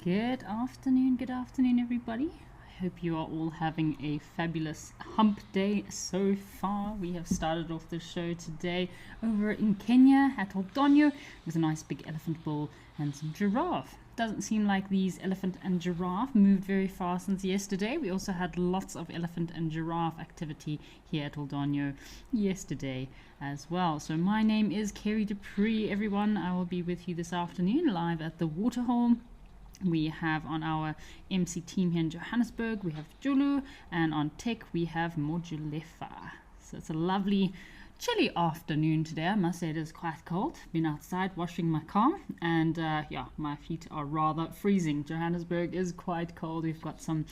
Good afternoon, everybody. I hope you are all having a fabulous hump day so far. We have started off the show today over in Kenya at Oldonyo with a nice big elephant bull and some giraffe. Doesn't seem like these elephant and giraffe moved very far since yesterday. We also had lots of elephant and giraffe activity here at Oldonyo yesterday as well. So my name is Kerry Dupree, everyone. I will be with you this afternoon live at the Waterhole. We have on our MC team here in Johannesburg, we have Julu, and on tech we have Mojulefa. So it's a lovely chilly afternoon today. I must say it is quite cold. Been outside washing my car and my feet are rather freezing. Johannesburg is quite cold. We've got some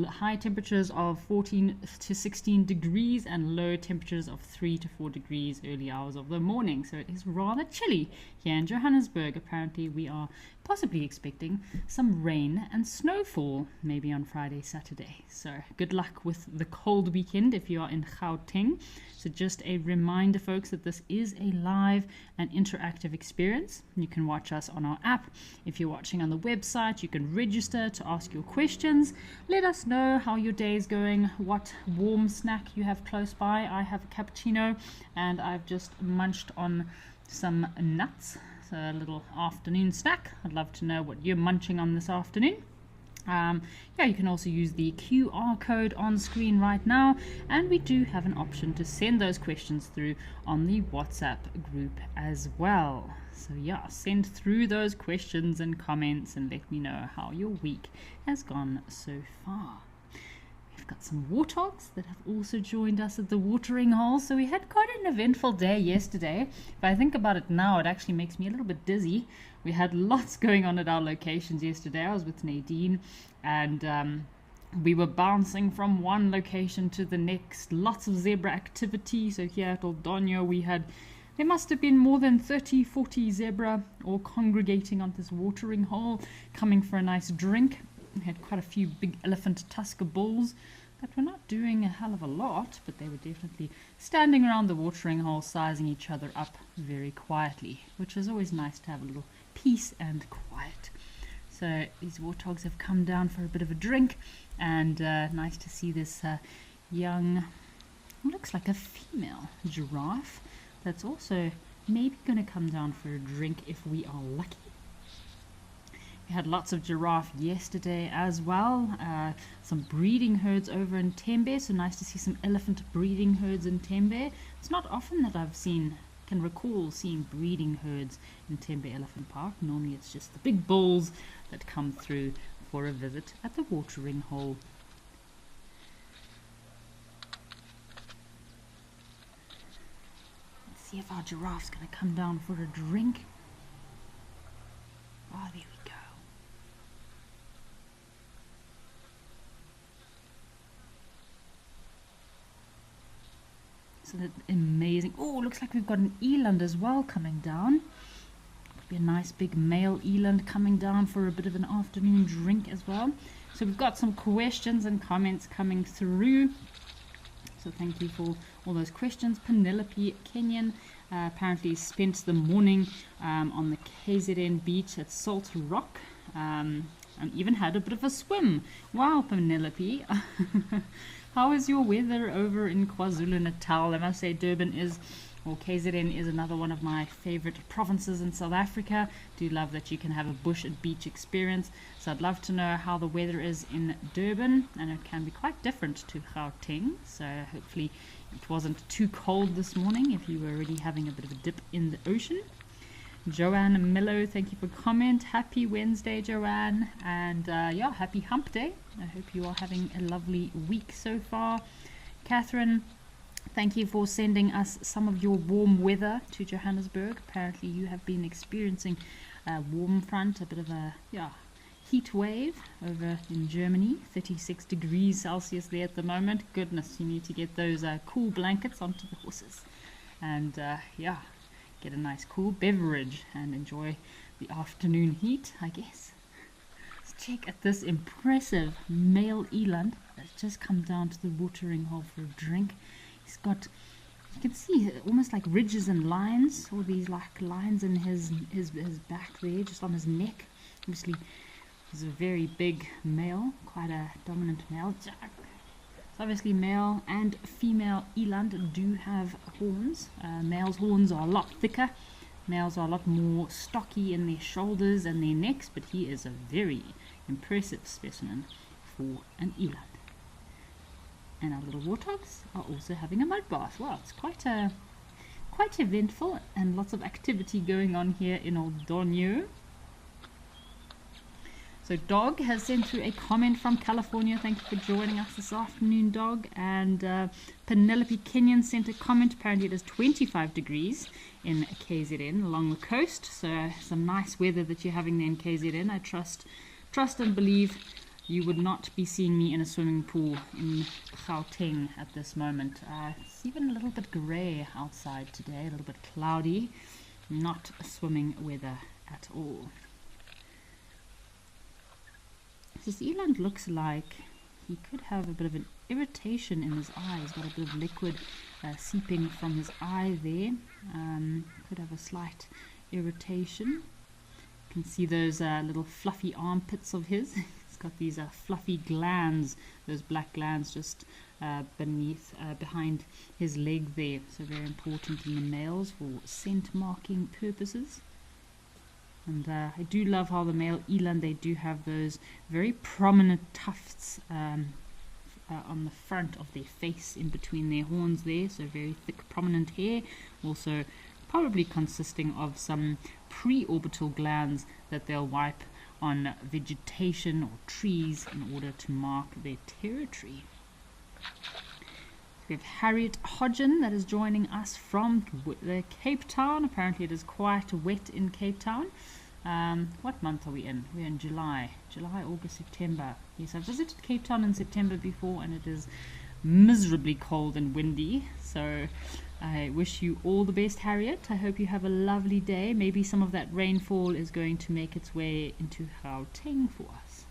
high temperatures of 14 to 16 degrees and low temperatures of 3 to 4 degrees early hours of the morning. So it is rather chilly here in Johannesburg. Apparently we are possibly expecting some rain and snowfall maybe on Friday, Saturday. So good luck with the cold weekend if you are in Gauteng. So just a reminder, folks, that this is a live and interactive experience. You can watch us on our app. If you're watching on the website, you can register to ask your questions. Let us know how your day is going, what warm snack you have close by. I have a cappuccino and I've just munched on some nuts. So a little afternoon snack. I'd love to know what you're munching on this afternoon. You can also use the QR code on screen right now, and we do have an option to send those questions through on the WhatsApp group as well. So send through those questions and comments and let me know how your week has gone so far. We've got some warthogs that have also joined us at the watering hole. So we had quite an eventful day yesterday. If I think about it now, it actually makes me a little bit dizzy. We had lots going on at our locations yesterday. I was with Nadine and we were bouncing from one location to the next. Lots of zebra activity. So here at Oldonyo there must have been more than 30, 40 zebra all congregating on this watering hole, coming for a nice drink. We had quite a few big elephant tusker bulls that were not doing a hell of a lot, but they were definitely standing around the watering hole, sizing each other up very quietly, which is always nice to have a little peace and quiet. So these warthogs have come down for a bit of a drink, and nice to see this young, looks like a female giraffe that's also maybe going to come down for a drink if we are lucky. We had lots of giraffe yesterday as well. Some breeding herds over in Tembe. So nice to see some elephant breeding herds in Tembe. It's not often that can recall seeing breeding herds in Tembe Elephant Park. Normally it's just the big bulls that come through for a visit at the watering hole. Let's see if our giraffe's going to come down for a drink. Oh, there we go. So that's amazing. Oh, looks like we've got an eland as well coming down. Could be a nice big male eland coming down for a bit of an afternoon drink as well. So we've got some questions and comments coming through. So thank you for all those questions. Penelope Kenyan apparently spent the morning on the KZN beach at Salt Rock and even had a bit of a swim. Wow, Penelope. How is your weather over in KwaZulu-Natal? I must say KZN is another one of my favorite provinces in South Africa. Do love that you can have a bush and beach experience. So I'd love to know how the weather is in Durban, and it can be quite different to Gauteng. So hopefully it wasn't too cold this morning if you were already having a bit of a dip in the ocean. Joanne Mello, thank you for comment. Happy Wednesday, Joanne, and happy hump day. I hope you are having a lovely week so far. Catherine, thank you for sending us some of your warm weather to Johannesburg. Apparently you have been experiencing a warm front, a bit of a heat wave over in Germany. 36 degrees Celsius there at the moment. Goodness, you need to get those cool blankets onto the horses and get a nice cool beverage and enjoy the afternoon heat, I guess. Let's check at this impressive male eland that's just come down to the watering hole for a drink. He's got, you can see almost like ridges and lines, all these like lines in his back there, just on his neck. Obviously He's a very big male, quite a dominant male. So obviously male and female eland do have horns. Male's horns are a lot thicker. Males are a lot more stocky in their shoulders and their necks, but he is a very impressive specimen for an eland. And our little warthogs are also having a mud bath. Wow, it's quite eventful and lots of activity going on here in Old Donyo. So Dog has sent through a comment from California. Thank you for joining us this afternoon, Dog. And Penelope Kenyon sent a comment. Apparently it is 25 degrees in KZN along the coast. So some nice weather that you're having there in KZN. I trust and believe you would not be seeing me in a swimming pool in Gauteng at this moment. It's even a little bit grey outside today, a little bit cloudy. Not swimming weather at all. This eland looks like he could have a bit of an irritation in his eye. He's got a bit of liquid seeping from his eye there. Could have a slight irritation. You can see those little fluffy armpits of his. He's got these fluffy glands, those black glands just behind his leg there. So very important in the males for scent marking purposes. And I do love how the male eland, they do have those very prominent tufts on the front of their face in between their horns there. So very thick prominent hair, also probably consisting of some preorbital glands that they'll wipe on vegetation or trees in order to mark their territory. We have Harriet Hodgen that is joining us from Cape Town. Apparently it is quite wet in Cape Town. What month are we in? We're in July, August, September. Yes, I've visited Cape Town in September before and it is miserably cold and windy. So I wish you all the best, Harriet. I hope you have a lovely day. Maybe some of that rainfall is going to make its way into Gauteng for us.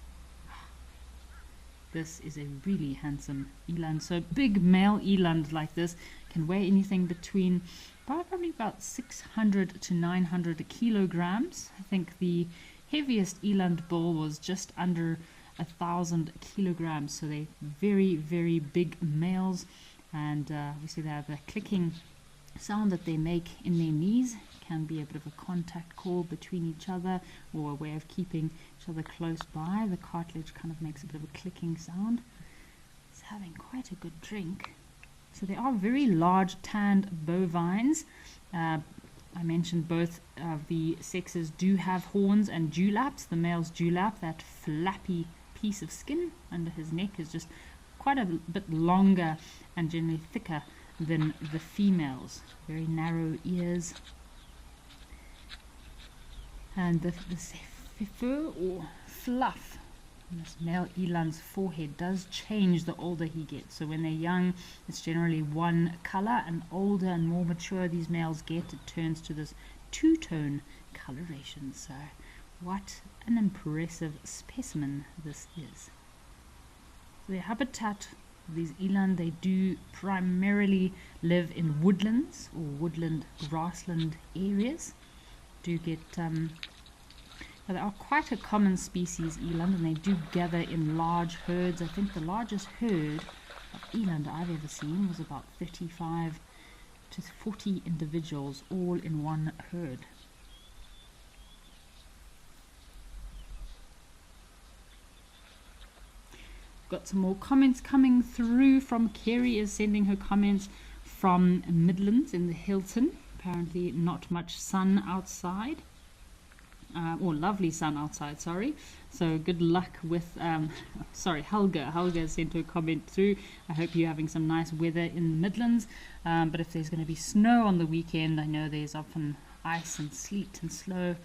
This is a really handsome eland. So big male eland like this can weigh anything between probably about 600 to 900 kilograms. I think the heaviest eland bull was just under 1,000 kilograms. So they're very, very big males. And obviously they have a clicking sound that they make in their knees. It can be a bit of a contact call between each other or a way of keeping each other close by. The cartilage kind of makes a bit of a clicking sound. It's having quite a good drink. So they are very large tanned bovines. I mentioned both of the sexes do have horns and dewlaps. The male's dewlap, that flappy piece of skin under his neck, is just quite a bit longer and generally thicker than the females. Very narrow ears. And the fur or fluff on this male eland's forehead does change the older he gets. So when they're young, it's generally one color, and older and more mature these males get, it turns to this two-tone coloration. So what an impressive specimen this is. The habitat of these eland, they do primarily live in woodlands or woodland grassland areas. Do get they are quite a common species, eland, and they do gather in large herds. I think the largest herd of eland I've ever seen was about 35 to 40 individuals all in one herd. Got some more comments coming through from Kerry is sending her comments from Midlands in the Hilton. Apparently not much sun outside. Or lovely sun outside, sorry. So good luck with, Helga sent her comment through. I hope you're having some nice weather in the Midlands. But if there's going to be snow on the weekend, I know there's often ice and sleet and snow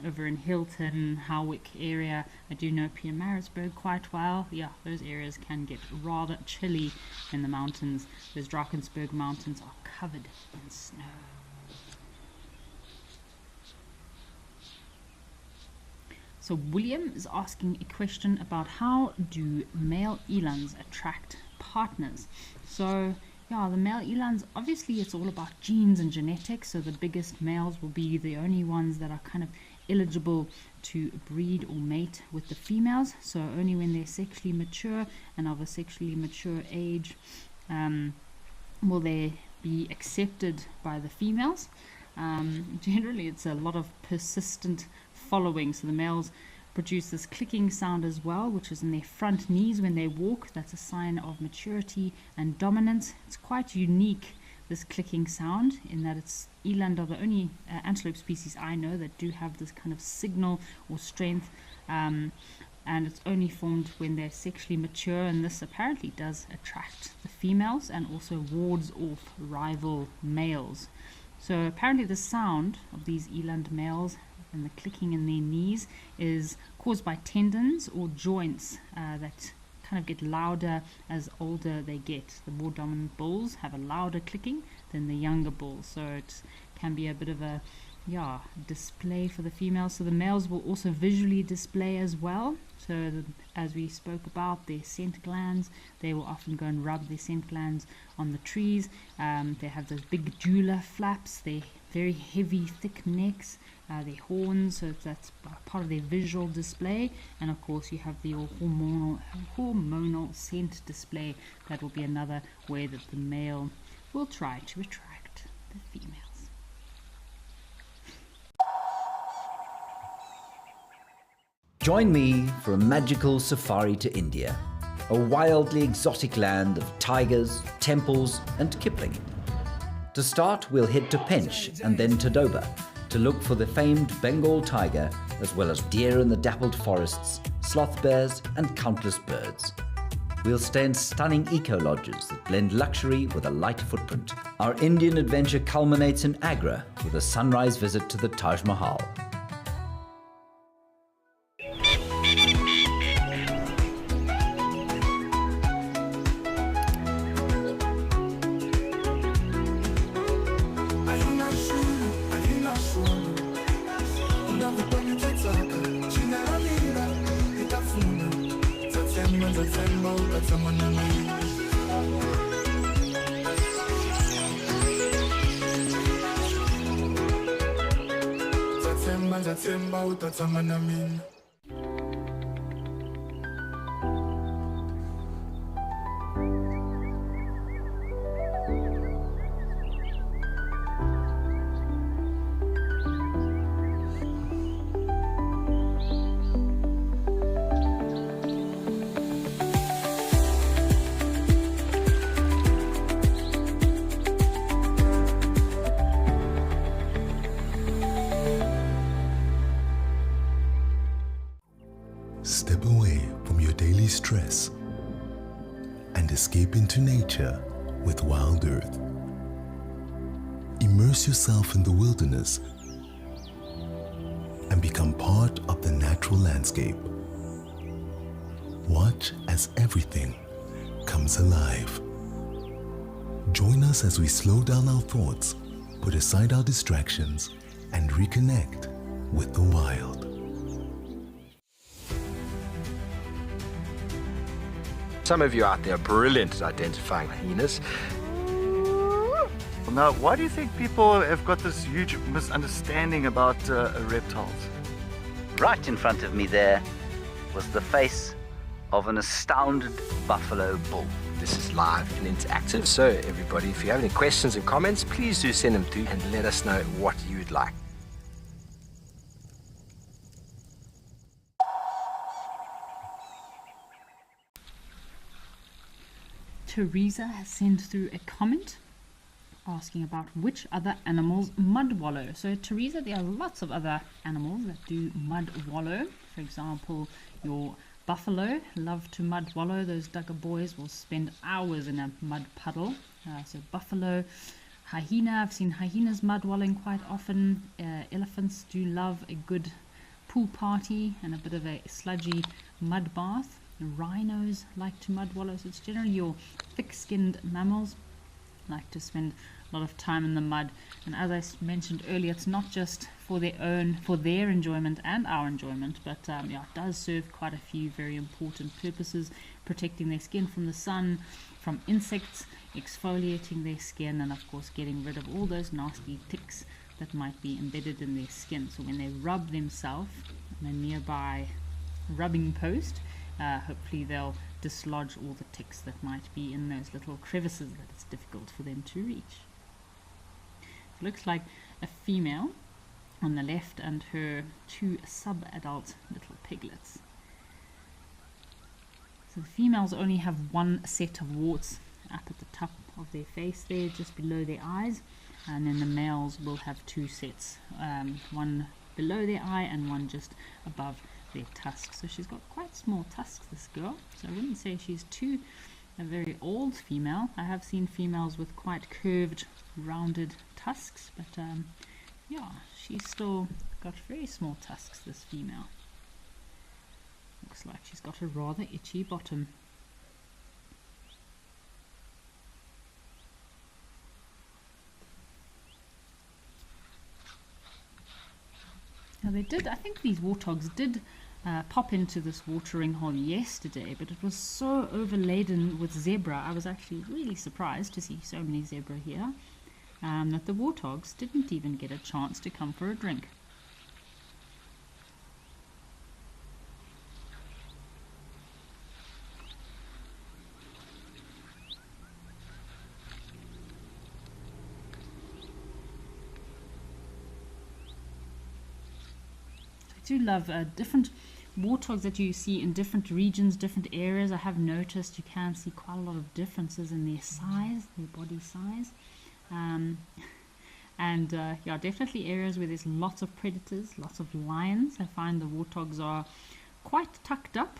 over in Hilton, Howick area. I do know Pietermaritzburg quite well. Yeah, those areas can get rather chilly in the mountains. Those Drakensberg mountains are covered in snow. So William is asking a question about how do male elands attract partners. So yeah, the male elands, obviously it's all about genes and genetics, so the biggest males will be the only ones that are kind of eligible to breed or mate with the females. So only when they're sexually mature and of a sexually mature age will they be accepted by the females. Generally it's a lot of persistent following, so the males produce this clicking sound as well, which is in their front knees when they walk. That's a sign of maturity and dominance. It's quite unique, this clicking sound, in that it's eland are the only antelope species I know that do have this kind of signal or strength, and it's only formed when they're sexually mature, and this apparently does attract the females and also wards off rival males. So apparently the sound of these eland males and the clicking in their knees is caused by tendons or joints that kind of get louder as older they get. The more dominant bulls have a louder clicking than the younger bulls, so it can be a bit of a display for the females. So the males will also visually display as well. So as we spoke about, their scent glands, they will often go and rub their scent glands on the trees. They have those big gular flaps, their very heavy thick necks, their horns, so that's part of their visual display. And of course you have the hormonal scent display. That will be another way that the male will try to attract the females. Join me for a magical safari to India, a wildly exotic land of tigers, temples and Kipling. To start, we'll head to Pench and then to Doba to look for the famed Bengal tiger, as well as deer in the dappled forests, sloth bears and countless birds. We'll stay in stunning eco-lodges that blend luxury with a light footprint. Our Indian adventure culminates in Agra with a sunrise visit to the Taj Mahal. Step away from your daily stress and escape into nature with Wild Earth. Immerse yourself in the wilderness and become part of the natural landscape. Watch as everything comes alive. Join us as we slow down our thoughts, put aside our distractions, and reconnect with the wild. Some of you out there are brilliant at identifying hyenas. Now, why do you think people have got this huge misunderstanding about reptiles? Right in front of me there was the face of an astounded buffalo bull. This is live and interactive, so everybody, if you have any questions and comments, please do send them through and let us know what you would like. Teresa has sent through a comment asking about which other animals mud wallow. So Teresa, there are lots of other animals that do mud wallow. For example, your buffalo love to mud wallow. Those Duggar boys will spend hours in a mud puddle. So buffalo, hyena, I've seen hyenas mud wallowing quite often. Elephants do love a good pool party and a bit of a sludgy mud bath. Rhinos like to mud wallow, so it's generally your thick-skinned mammals like to spend a lot of time in the mud. And as I mentioned earlier, it's not just for their enjoyment and our enjoyment, but it does serve quite a few very important purposes: protecting their skin from the sun, from insects, exfoliating their skin, and of course getting rid of all those nasty ticks, that might be embedded in their skin. So when they rub themselves on a nearby rubbing post, hopefully they'll dislodge all the ticks that might be in those little crevices that it's difficult for them to reach. It looks like a female on the left and her 2 sub-adult little piglets. So the females only have 1 set of warts up at the top of their face there, just below their eyes, and then the males will have 2 sets, 1 below their eye and 1 just above their tusks. So she's got quite small tusks, this girl, so I wouldn't say she's a very old female. I have seen females with quite curved, rounded tusks, but yeah, she's still got very small tusks, this female. Looks like she's got a rather itchy bottom. Now I think these warthogs did pop into this watering hole yesterday, but it was so overladen with zebra. I was actually really surprised to see so many zebra here, that the warthogs didn't even get a chance to come for a drink. I do love different warthogs that you see in different regions, different areas. I have noticed you can see quite a lot of differences in their size, their body size. Yeah, definitely areas where there's lots of predators, lots of lions. I find the warthogs are quite tucked up,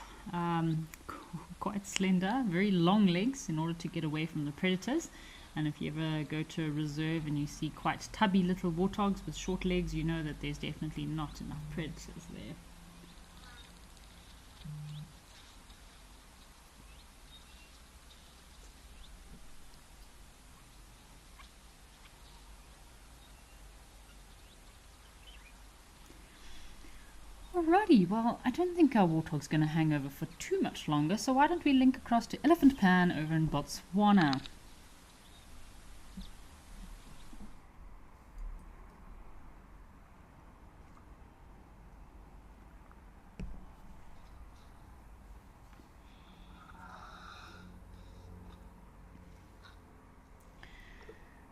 quite slender, very long legs in order to get away from the predators. And if you ever go to a reserve and you see quite tubby little warthogs with short legs, you know that there's definitely not enough predators there. Alrighty, well, I don't think our warthog's going to hang over for too much longer, so why don't we link across to Elephant Pan over in Botswana.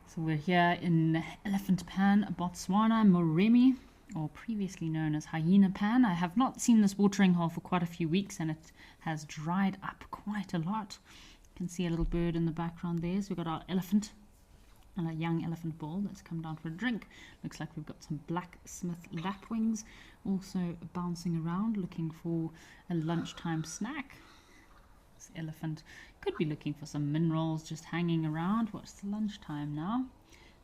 So we're here in Elephant Pan, Botswana, Moremi, or previously known as Hyena Pan. I have not seen this watering hole for quite a few weeks, and it has dried up quite a lot. You can see a little bird in the background there. So we've got our elephant and a young elephant bull that's come down for a drink. Looks like we've got some blacksmith lapwings also bouncing around looking for a lunchtime snack. This elephant could be looking for some minerals, just hanging around. What's the lunchtime now?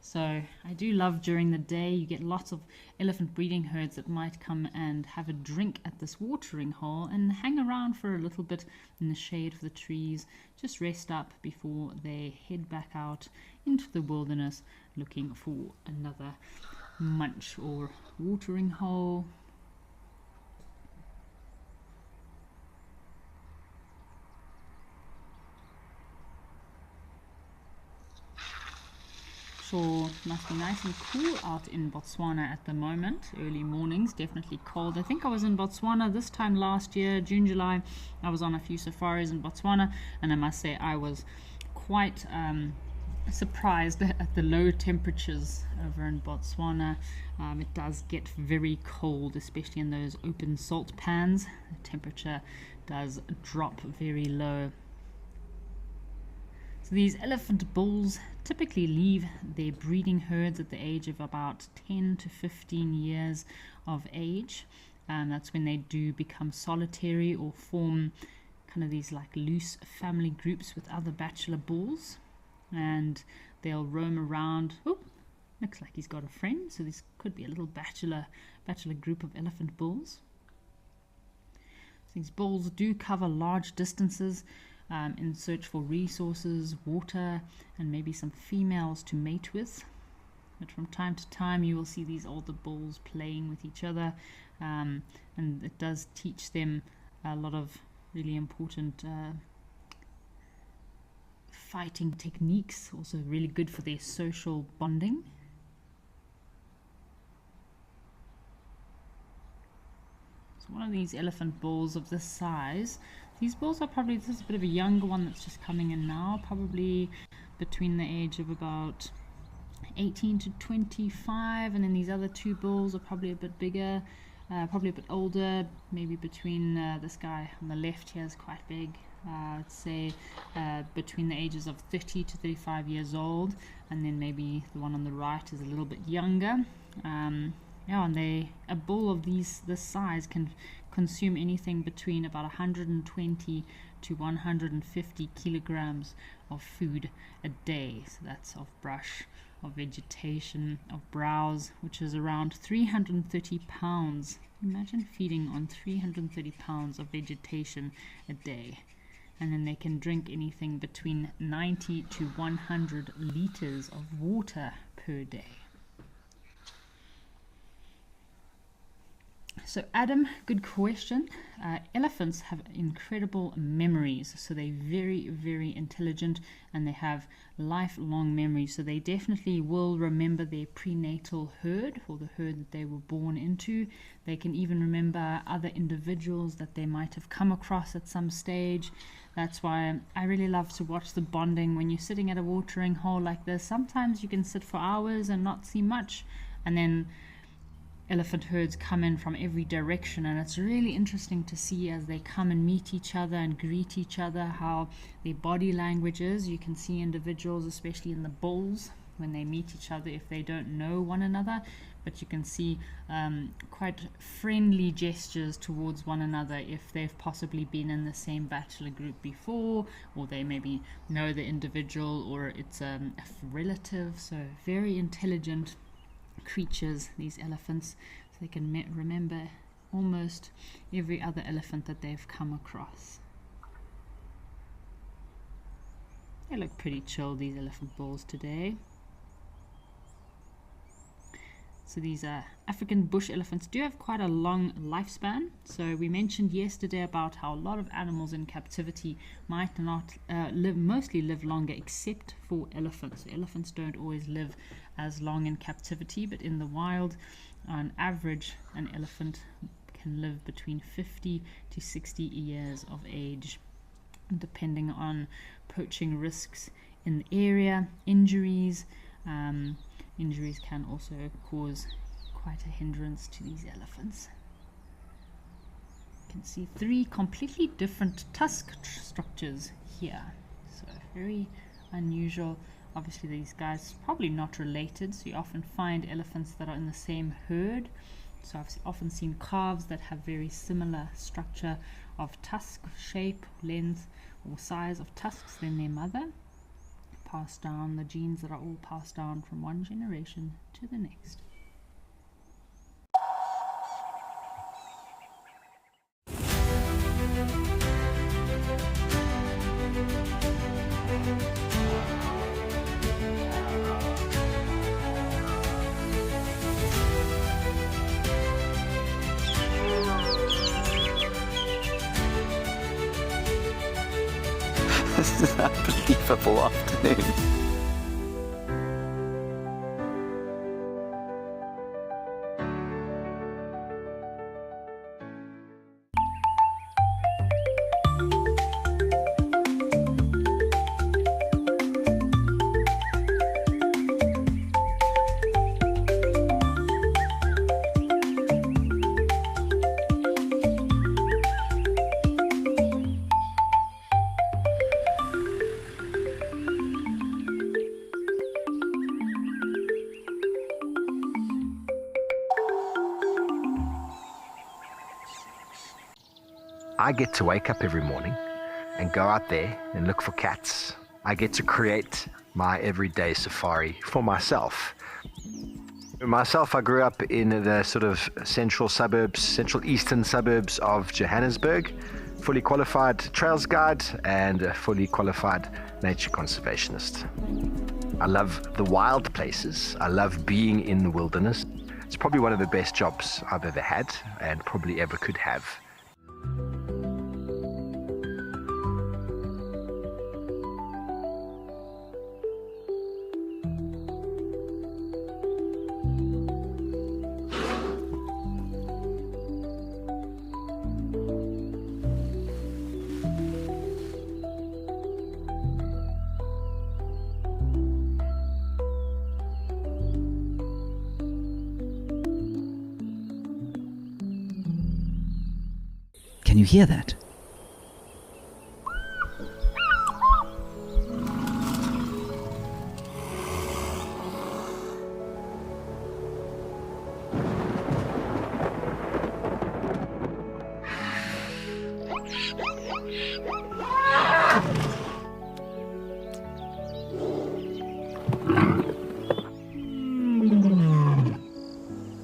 So I do love during the day you get lots of elephant breeding herds that might come and have a drink at this watering hole and hang around for a little bit in the shade of the trees, just rest up before they head back out into the wilderness looking for another munch or watering hole. Sure, must be nice and cool out in Botswana at the moment. Early mornings, definitely cold. I think I was in Botswana this time last year, June, July. I was on a few safaris in Botswana, and I must say I was quite surprised at the low temperatures over in Botswana. It does get very cold, especially in those open salt pans. The temperature does drop very low. So these elephant bulls typically leave their breeding herds at the age of about 10 to 15 years of age. That's when they do become solitary or form kind of these like loose family groups with other bachelor bulls, and they'll roam around. Oh, looks like he's got a friend, so this could be a little bachelor group of elephant bulls. So these bulls do cover large distances in search for resources, water, and maybe some females to mate with. But from time to time you will see these older bulls playing with each other, and it does teach them a lot of really important fighting techniques, also really good for their social bonding. So one of these elephant bulls of this size, these bulls are probably, this is a bit of a younger one that's just coming in now, probably between the age of about 18 to 25, and then these other two bulls are probably a bit bigger, probably a bit older, maybe between this guy on the left here is quite big. I'd say between the ages of 30 to 35 years old, and then maybe the one on the right is a little bit younger. Yeah, and a bull of this size can consume anything between about 120 to 150 kilograms of food a day. So that's of brush, of vegetation, of browse, which is around 330 pounds. Imagine feeding on 330 pounds of vegetation a day. And then they can drink anything between 90 to 100 liters of water per day. So Adam, good question. Elephants have incredible memories, so they're very, very intelligent, and they have lifelong memories. So they definitely will remember their prenatal herd, or the herd that they were born into. They can even remember other individuals that they might have come across at some stage. That's why I really love to watch the bonding when you're sitting at a watering hole like this. Sometimes you can sit for hours and not see much, and then elephant herds come in from every direction, and it's really interesting to see as they come and meet each other and greet each other, how their body language is. You can see individuals, especially in the bulls, when they meet each other, if they don't know one another, but you can see quite friendly gestures towards one another if they've possibly been in the same bachelor group before, or they maybe know the individual, or it's a relative. So very intelligent creatures, these elephants, so they can remember almost every other elephant that they've come across. They look pretty chill, these elephant bulls today. So these African bush elephants do have quite a long lifespan. So we mentioned yesterday about how a lot of animals in captivity might not mostly live longer, except for elephants. So elephants don't always live as long in captivity, but in the wild, on average, an elephant can live between 50 to 60 years of age, depending on poaching risks in the area, injuries. Injuries can also cause quite a hindrance to these elephants. You can see 3 completely different tusk structures here, so very unusual. Obviously these guys are probably not related, so you often find elephants that are in the same herd. So I've often seen calves that have very similar structure of tusk shape, length, or size of tusks than their mother. Passed down, the genes that are all passed down from one generation to the next. This is an unbelievable afternoon. I get to wake up every morning and go out there and look for cats. I get to create my everyday safari for myself. I grew up in the sort of central eastern suburbs of Johannesburg, fully qualified trails guide and a fully qualified nature conservationist. I love the wild places. I love being in the wilderness. It's probably one of the best jobs I've ever had and probably ever could have. Can you hear that?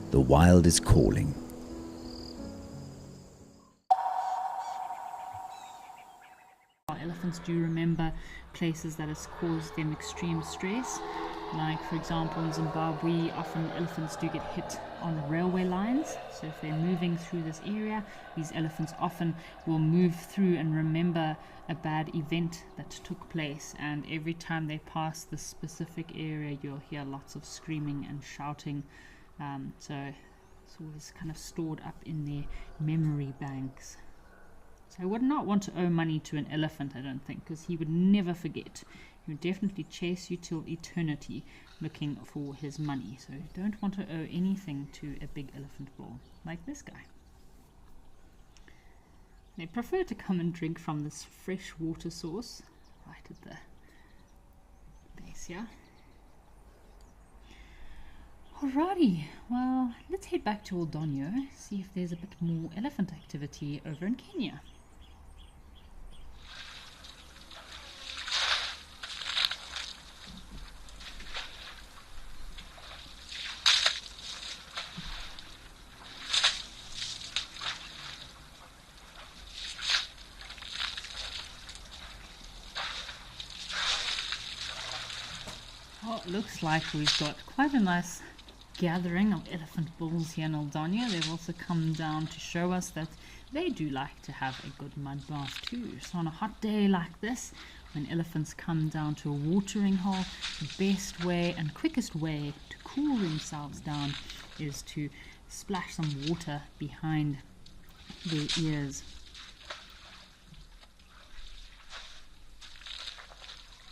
The wild is calling. Elephants do remember places that has caused them extreme stress. Like, for example, in Zimbabwe, often elephants do get hit on railway lines. So if they're moving through this area, these elephants often will move through and remember a bad event that took place. And every time they pass this specific area, you'll hear lots of screaming and shouting. So it's always kind of stored up in their memory banks. So I would not want to owe money to an elephant, I don't think, because he would never forget. He would definitely chase you till eternity looking for his money. So you don't want to owe anything to a big elephant bull like this guy. They prefer to come and drink from this fresh water source right at the base here. Alrighty, well, let's head back to Oldonyo, see if there's a bit more elephant activity over in Kenya. Well, it looks like we've got quite a nice gathering of elephant bulls here in Oldonyo. They've also come down to show us that they do like to have a good mud bath too. So on a hot day like this, when elephants come down to a watering hole, the best way and quickest way to cool themselves down is to splash some water behind their ears.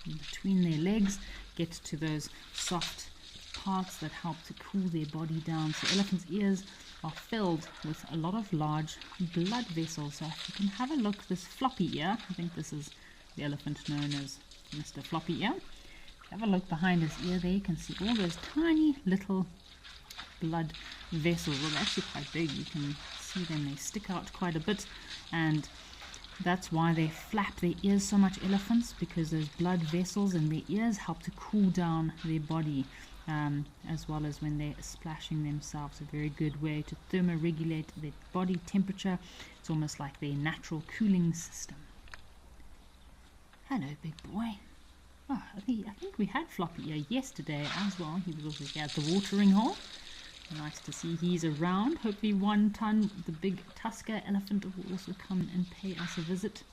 In between their legs, get to those soft parts that help to cool their body down. So elephants' ears are filled with a lot of large blood vessels. So if you can have a look, this floppy ear, I think this is the elephant known as Mr. Floppy Ear. If you have a look behind his ear there, you can see all those tiny little blood vessels. Well, they're actually quite big. You can see them, they stick out quite a bit, and that's why they flap their ears so much, elephants, because those blood vessels in their ears help to cool down their body, as well as when they're splashing themselves. A very good way to thermoregulate their body temperature. It's almost like their natural cooling system. Hello, big boy. Oh, I think we had Floppy Ear yesterday as well. He was also here at the watering hole. Nice to see he's around. Hopefully one time the big Tusker elephant will also come and pay us a visit.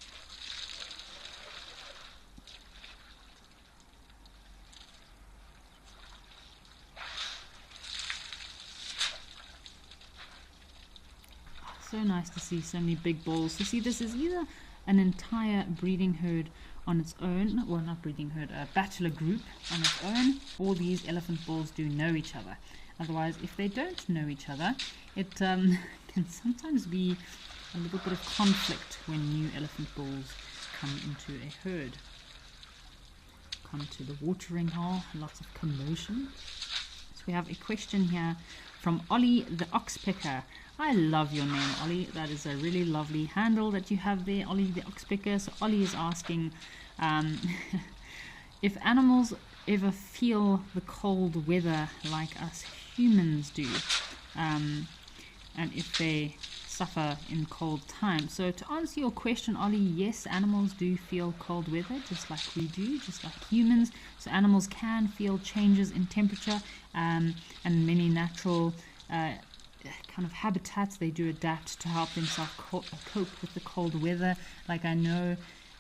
So nice to see so many big bulls. So see, this is either an entire breeding herd on its own, well, not breeding herd, a bachelor group on its own, or these elephant bulls do know each other. Otherwise, if they don't know each other, it can sometimes be a little bit of conflict when new elephant bulls come into a herd. Come to the watering hole, lots of commotion. So we have a question here from Ollie the Oxpecker. I love your name, Ollie. That is a really lovely handle that you have there, Ollie the Oxpecker. So Ollie is asking if animals ever feel the cold weather like us humans do, and if they suffer in cold times. So to answer your question, Ollie, yes, animals do feel cold weather just like we do, just like humans. So animals can feel changes in temperature, and many natural kind of habitats they do adapt to help themselves cope with the cold weather. Like I know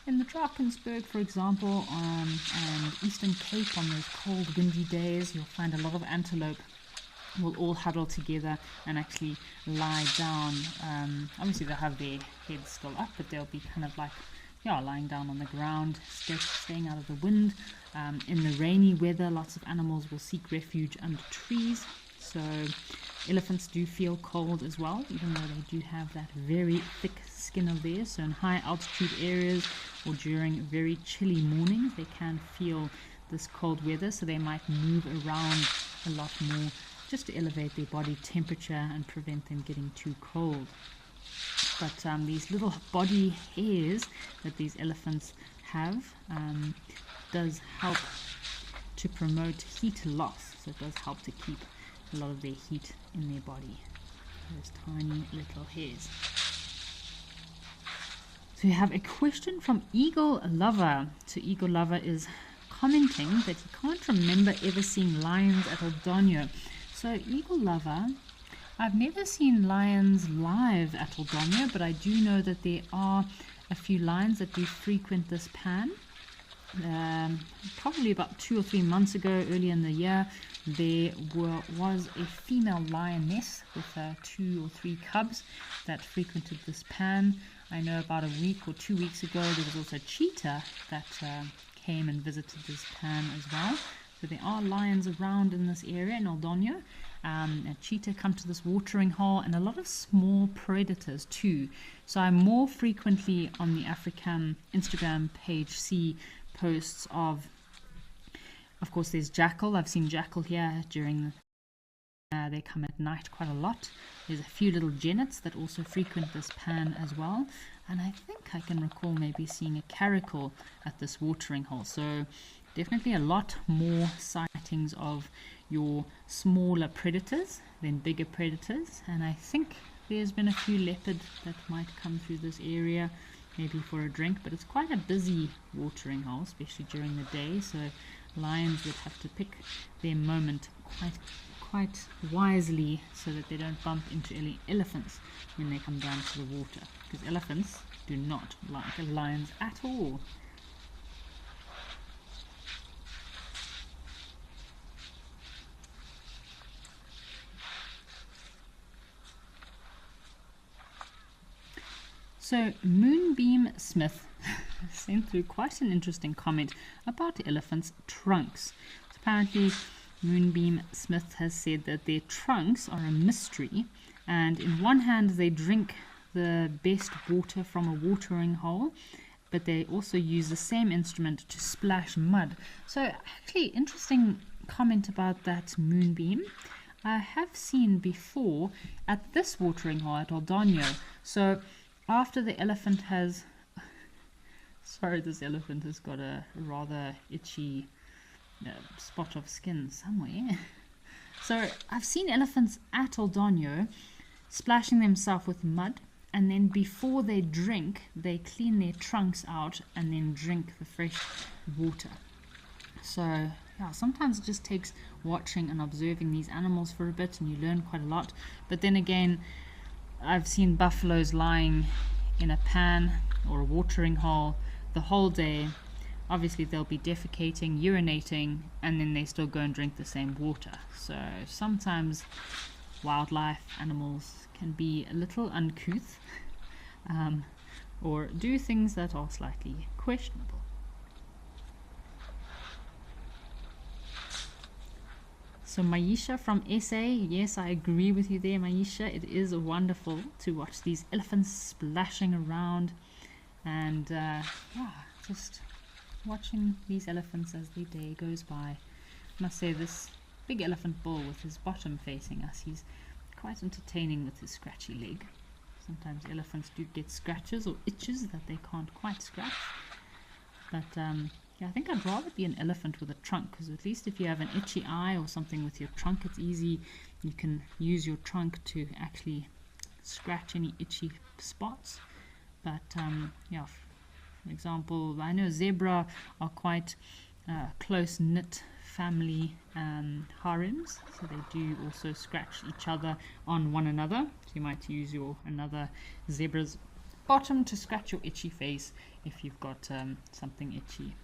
in the Drakensberg, for example, and Eastern Cape, on those cold windy days, you'll find a lot of antelope will all huddle together and actually lie down. Obviously they'll have their heads still up, but they'll be kind of like, lying down on the ground, staying out of the wind. In the rainy weather, lots of animals will seek refuge under trees. So elephants do feel cold as well, even though they do have that very thick skin of theirs. So in high altitude areas or during very chilly mornings, they can feel this cold weather, so they might move around a lot more just to elevate their body temperature and prevent them getting too cold. But these little body hairs that these elephants have does help to promote heat loss. So it does help to keep a lot of their heat in their body. Those tiny little hairs. So we have a question from Eagle Lover. So Eagle Lover is commenting that he can't remember ever seeing lions at Aldonio. So Eagle Lover, I've never seen lions live at Aldonio, but I do know that there are a few lions that do frequent this pan. Probably about 2 or 3 months ago, early in the year, there was a female lioness with 2 or 3 cubs that frequented this pan. I know about a week or 2 weeks ago there was also a cheetah that came and visited this pan as well. So there are lions around in this area in Aldonio. A cheetah come to this watering hole, and a lot of small predators too. So I more frequently on the African Instagram page see posts of course there's jackal. I've seen jackal here during they come at night quite a lot. There's a few little genets that also frequent this pan as well, and I think I can recall maybe seeing a caracal at this watering hole. So definitely a lot more sightings of your smaller predators than bigger predators, and I think there's been a few leopard that might come through this area maybe for a drink, but it's quite a busy watering hole, especially during the day, so lions would have to pick their moment quite wisely so that they don't bump into any elephants when they come down to the water, because elephants do not like lions at all. So Moonbeam Smith sent through quite an interesting comment about the elephants' trunks. So apparently Moonbeam Smith has said that their trunks are a mystery, and in one hand they drink the best water from a watering hole, but they also use the same instrument to splash mud. So actually interesting comment about that, Moonbeam. I have seen before at this watering hole at Aldonio. So after the elephant has sorry, this elephant has got a rather itchy spot of skin somewhere. So I've seen elephants at Aldonio splashing themselves with mud, and then before they drink, they clean their trunks out and then drink the fresh water. So yeah, sometimes it just takes watching and observing these animals for a bit, and you learn quite a lot. But then again, I've seen buffaloes lying in a pan or a watering hole the whole day. Obviously they'll be defecating, urinating, and then they still go and drink the same water. So sometimes wildlife, animals can be a little uncouth or do things that are slightly questionable. So Maisha from SA, yes, I agree with you there, Maisha. It is wonderful to watch these elephants splashing around, and yeah, just watching these elephants as the day goes by. I must say, this big elephant bull with his bottom facing us, he's quite entertaining with his scratchy leg. Sometimes elephants do get scratches or itches that they can't quite scratch, but yeah, I think I'd rather be an elephant with a trunk, because at least if you have an itchy eye or something with your trunk, it's easy. You can use your trunk to actually scratch any itchy spots. But yeah, for example, I know zebra are quite close-knit family harems, so they do also scratch each other on one another. So you might use your another zebra's bottom to scratch your itchy face if you've got something itchy.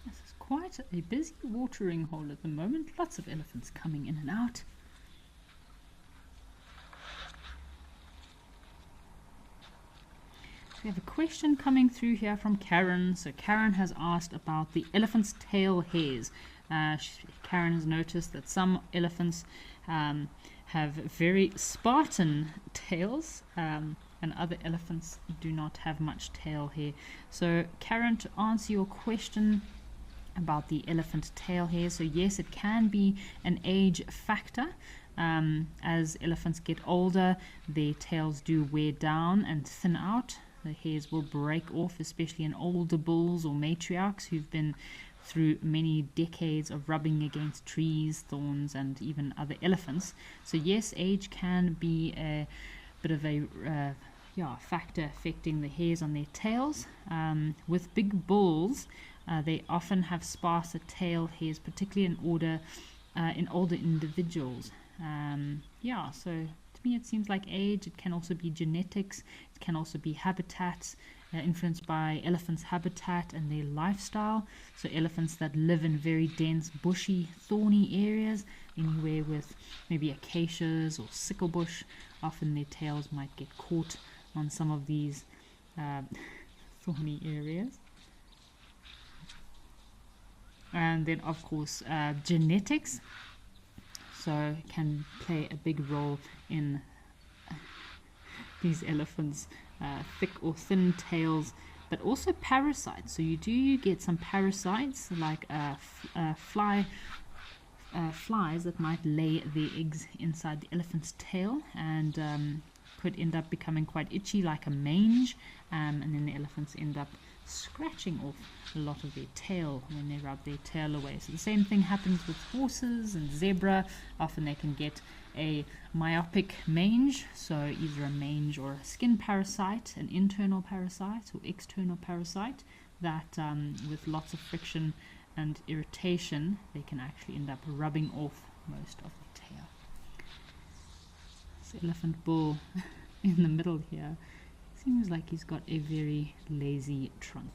This is quite a busy watering hole at the moment. Lots of elephants coming in and out. we have a question coming through here from Karen. So Karen has asked about the elephant's tail hairs. Karen has noticed that some elephants have very Spartan tails, and other elephants do not have much tail hair. So Karen, to answer your question about the elephant tail hair, so yes, it can be an age factor. As elephants get older, their tails do wear down and thin out. The hairs will break off, especially in older bulls or matriarchs who've been through many decades of rubbing against trees, thorns, and even other elephants. So yes, age can be a bit of a factor affecting the hairs on their tails. With big bulls, they often have sparser tail hairs, particularly in older individuals. So to me it seems like age. It can also be genetics. It can also be habitats, influenced by elephants' habitat and their lifestyle. So elephants that live in very dense, bushy, thorny areas, anywhere with maybe acacias or sickle bush, often their tails might get caught on some of these thorny areas. And then of course genetics so can play a big role in these elephants' thick or thin tails, but also parasites. So you do get some parasites like flies that might lay their eggs inside the elephant's tail, and could end up becoming quite itchy, like a mange, and then the elephants end up scratching off a lot of their tail when they rub their tail away. So the same thing happens with horses and zebra. Often they can get a myopic mange, so either a mange or a skin parasite, an internal parasite or external parasite, that with lots of friction and irritation they can actually end up rubbing off most of the tail. This elephant bull in the middle here seems like he's got a very lazy trunk.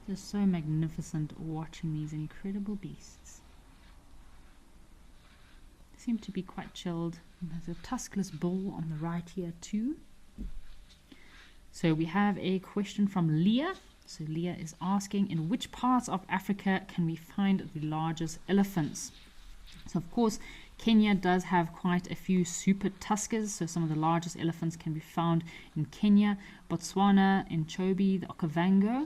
Just so magnificent watching these incredible beasts. They seem to be quite chilled. And there's a tuskless bull on the right here too. So we have a question from Leah. So Leah is asking, in which parts of Africa can we find the largest elephants? So of course, Kenya does have quite a few super tuskers. So some of the largest elephants can be found in Kenya, Botswana, in Chobe, the Okavango.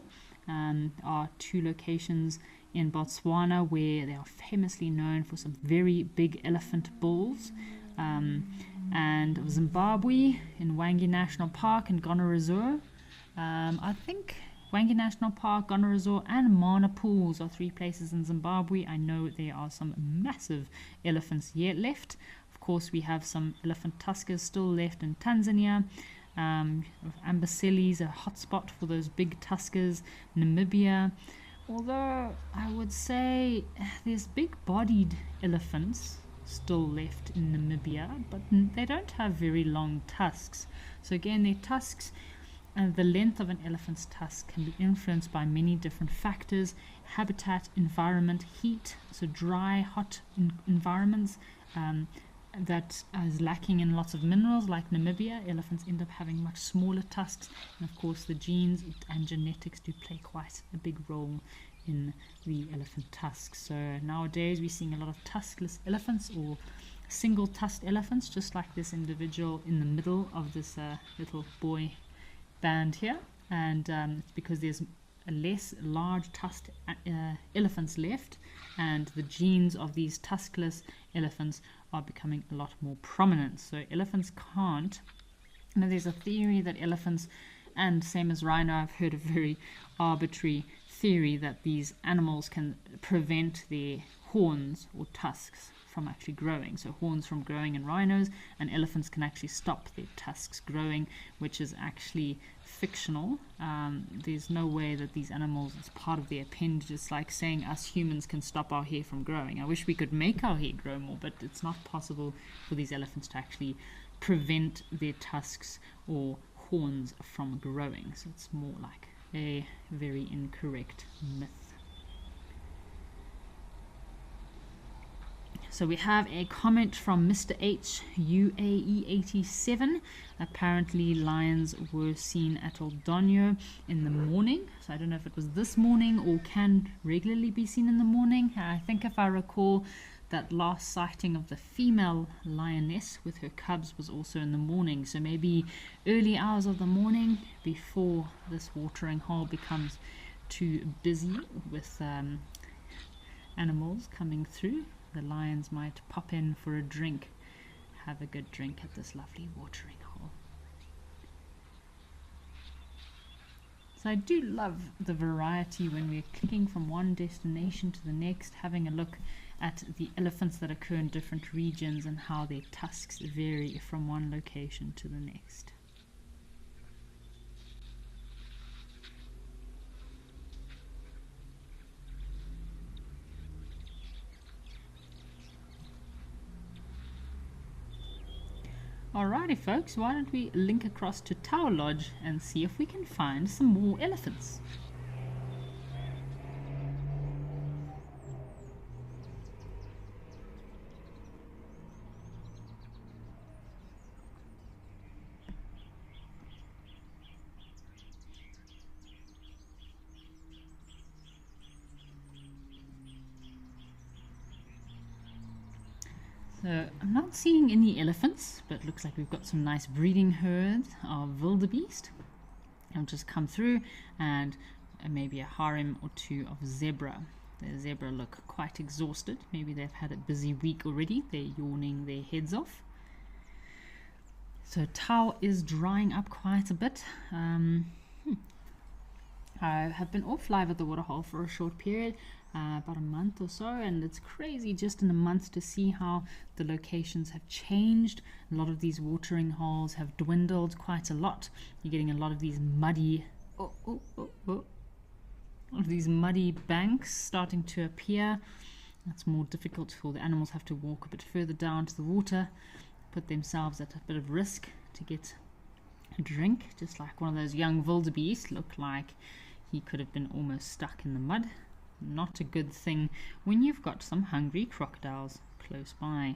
Are two locations in Botswana where they are famously known for some very big elephant bulls. And Zimbabwe, in Wangi National Park and Gonorrhoea. I think Wangi National Park, Gonorrhoea, and Mana Pools are three places in Zimbabwe. I know there are some massive elephants yet left. Of course, we have some elephant tuskers still left in Tanzania. Amboseli is a hotspot for those big tuskers. Namibia, although I would say there's big-bodied elephants still left in Namibia, but they don't have very long tusks. So again, their tusks and the length of an elephant's tusk can be influenced by many different factors: habitat, environment, heat, so dry, hot environments that is lacking in lots of minerals like Namibia. Elephants end up having much smaller tusks, and of course the genes and genetics do play quite a big role in the elephant tusks. So nowadays we're seeing a lot of tuskless elephants or single tusked elephants, just like this individual in the middle of this little boy band here, and it's because there's less large tusked elephants left, and the genes of these tuskless elephants are becoming a lot more prominent. So elephants can't, there's a theory that elephants, and same as rhino, I've heard a very arbitrary theory that these animals can prevent their horns or tusks from actually growing. So horns from growing in rhinos, and elephants can actually stop their tusks growing, which is actually fictional. There's no way that these animals, it's part of their appendages, like saying us humans can stop our hair from growing. I wish we could make our hair grow more, but it's not possible for these elephants to actually prevent their tusks or horns from growing. So it's more like a very incorrect myth. So we have a comment from Mr. H UAE87. Apparently lions were seen at Oldonyo in the morning. So I don't know if it was this morning or can regularly be seen in the morning. I think if I recall, that last sighting of the female lioness with her cubs was also in the morning. So maybe early hours of the morning before this watering hole becomes too busy with animals coming through. The lions might pop in for a drink, have a good drink at this lovely watering hole. So I do love the variety when we're clicking from one destination to the next, having a look at the elephants that occur in different regions and how their tusks vary from one location to the next. Alrighty folks, why don't we link across to Tower Lodge and see if we can find some more elephants. So I'm not seeing any elephants, but looks like we've got some nice breeding herds of wildebeest. I'll just come through and maybe a harem or two of zebra. The zebra look quite exhausted. Maybe they've had a busy week already. They're yawning their heads off. So Tau is drying up quite a bit. I have been off live at the waterhole for a short period, about a month or so, and it's crazy just in a month to see how the locations have changed. A lot of these watering holes have dwindled quite a lot. You're getting a lot of these muddy these muddy banks starting to appear. That's more difficult for the animals. Have to walk a bit further down to the water, put themselves at a bit of risk to get a drink, just like one of those young wildebeest. Looked like he could have been almost stuck in the mud. Not a good thing when you've got some hungry crocodiles close by.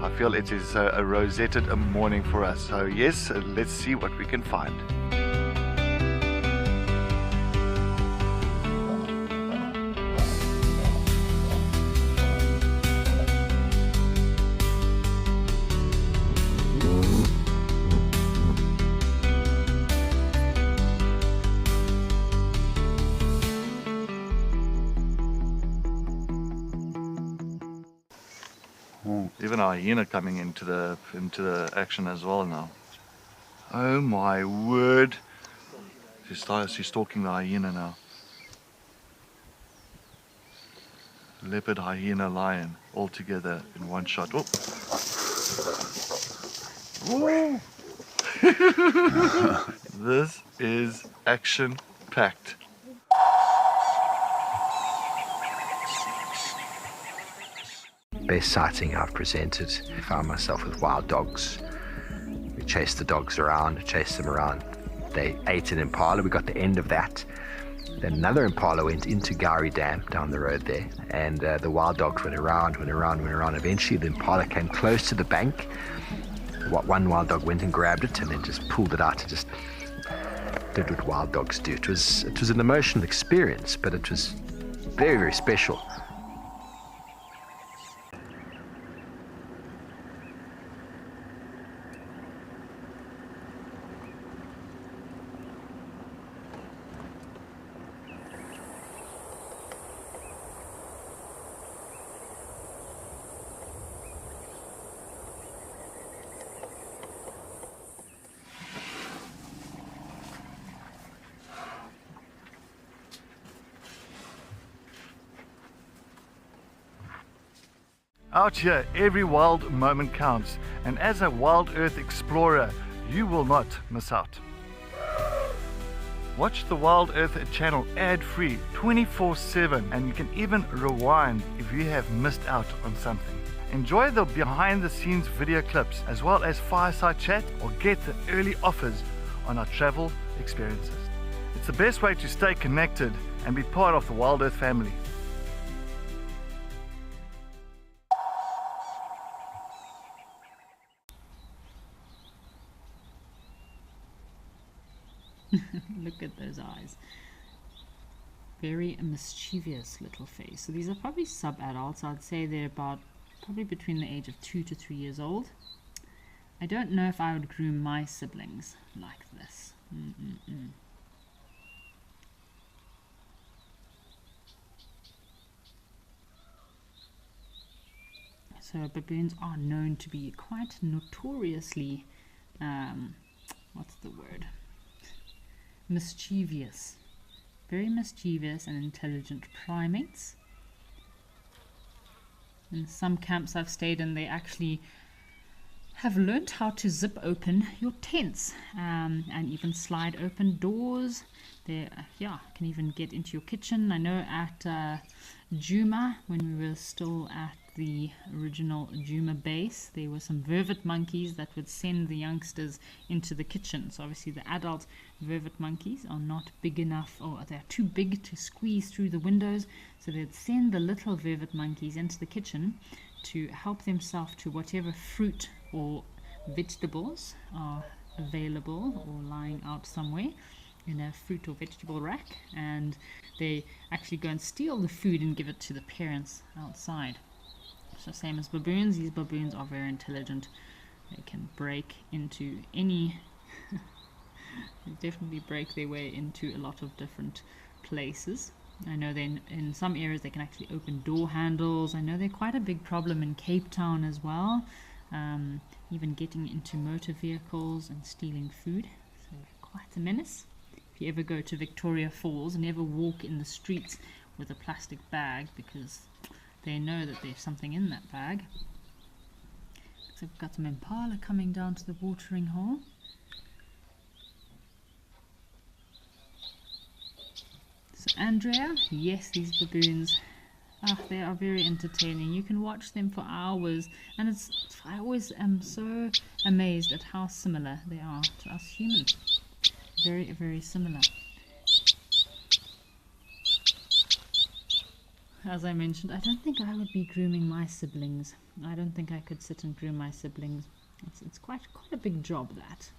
I feel it is a rosetted morning for us. So yes, let's see what we can find. Even a hyena coming into the action as well now. Oh my word! She's stalking the hyena now. Leopard, hyena, lion, all together in one shot. Oh! Whoa. This is action-packed. Best sighting I've presented. I found myself with wild dogs. We chased the dogs around, chased them around. They ate an impala. We got the end of that. Then another impala went into Gowrie Dam down the road there, and the wild dogs went around. Eventually the impala came close to the bank. One wild dog went and grabbed it and then just pulled it out and just did what wild dogs do. It was an emotional experience, but it was very, very special. Out here, every wild moment counts, and as a Wild Earth explorer, you will not miss out. Watch the Wild Earth channel ad-free 24/7, and you can even rewind if you have missed out on something. Enjoy the behind-the-scenes video clips as well as fireside chat, or get the early offers on our travel experiences. It's the best way to stay connected and be part of the Wild Earth family. Look at those eyes. Very mischievous little face. So these are probably sub-adults. I'd say they're about probably between the age of 2 to 3 years old. I don't know if I would groom my siblings like this. So baboons are known to be quite notoriously, what's the word? Mischievous. Very mischievous and intelligent primates. In some camps I've stayed in, they actually have learnt how to zip open your tents and even slide open doors. They can even get into your kitchen. I know at Juma, when we were still at the original Juma base, there were some vervet monkeys that would send the youngsters into the kitchen. So obviously the adult vervet monkeys are not big enough, or they're too big to squeeze through the windows, so they'd send the little vervet monkeys into the kitchen to help themselves to whatever fruit or vegetables are available or lying out somewhere in a fruit or vegetable rack, and they actually go and steal the food and give it to the parents outside. So same as baboons, these baboons are very intelligent. They can break into any they definitely break their way into a lot of different places. I know then in some areas they can actually open door handles. I know they're quite a big problem in Cape Town as well, even getting into motor vehicles and stealing food. So quite a menace. If you ever go to Victoria Falls, never walk in the streets with a plastic bag, because they know that there's something in that bag. So we've got some impala coming down to the watering hole. So Andrea, yes, these baboons, they are very entertaining. You can watch them for hours, and I always am so amazed at how similar they are to us humans. Very, very similar. As I mentioned, I don't think I would be grooming my siblings. I don't think I could sit and groom my siblings. It's quite a big job, that.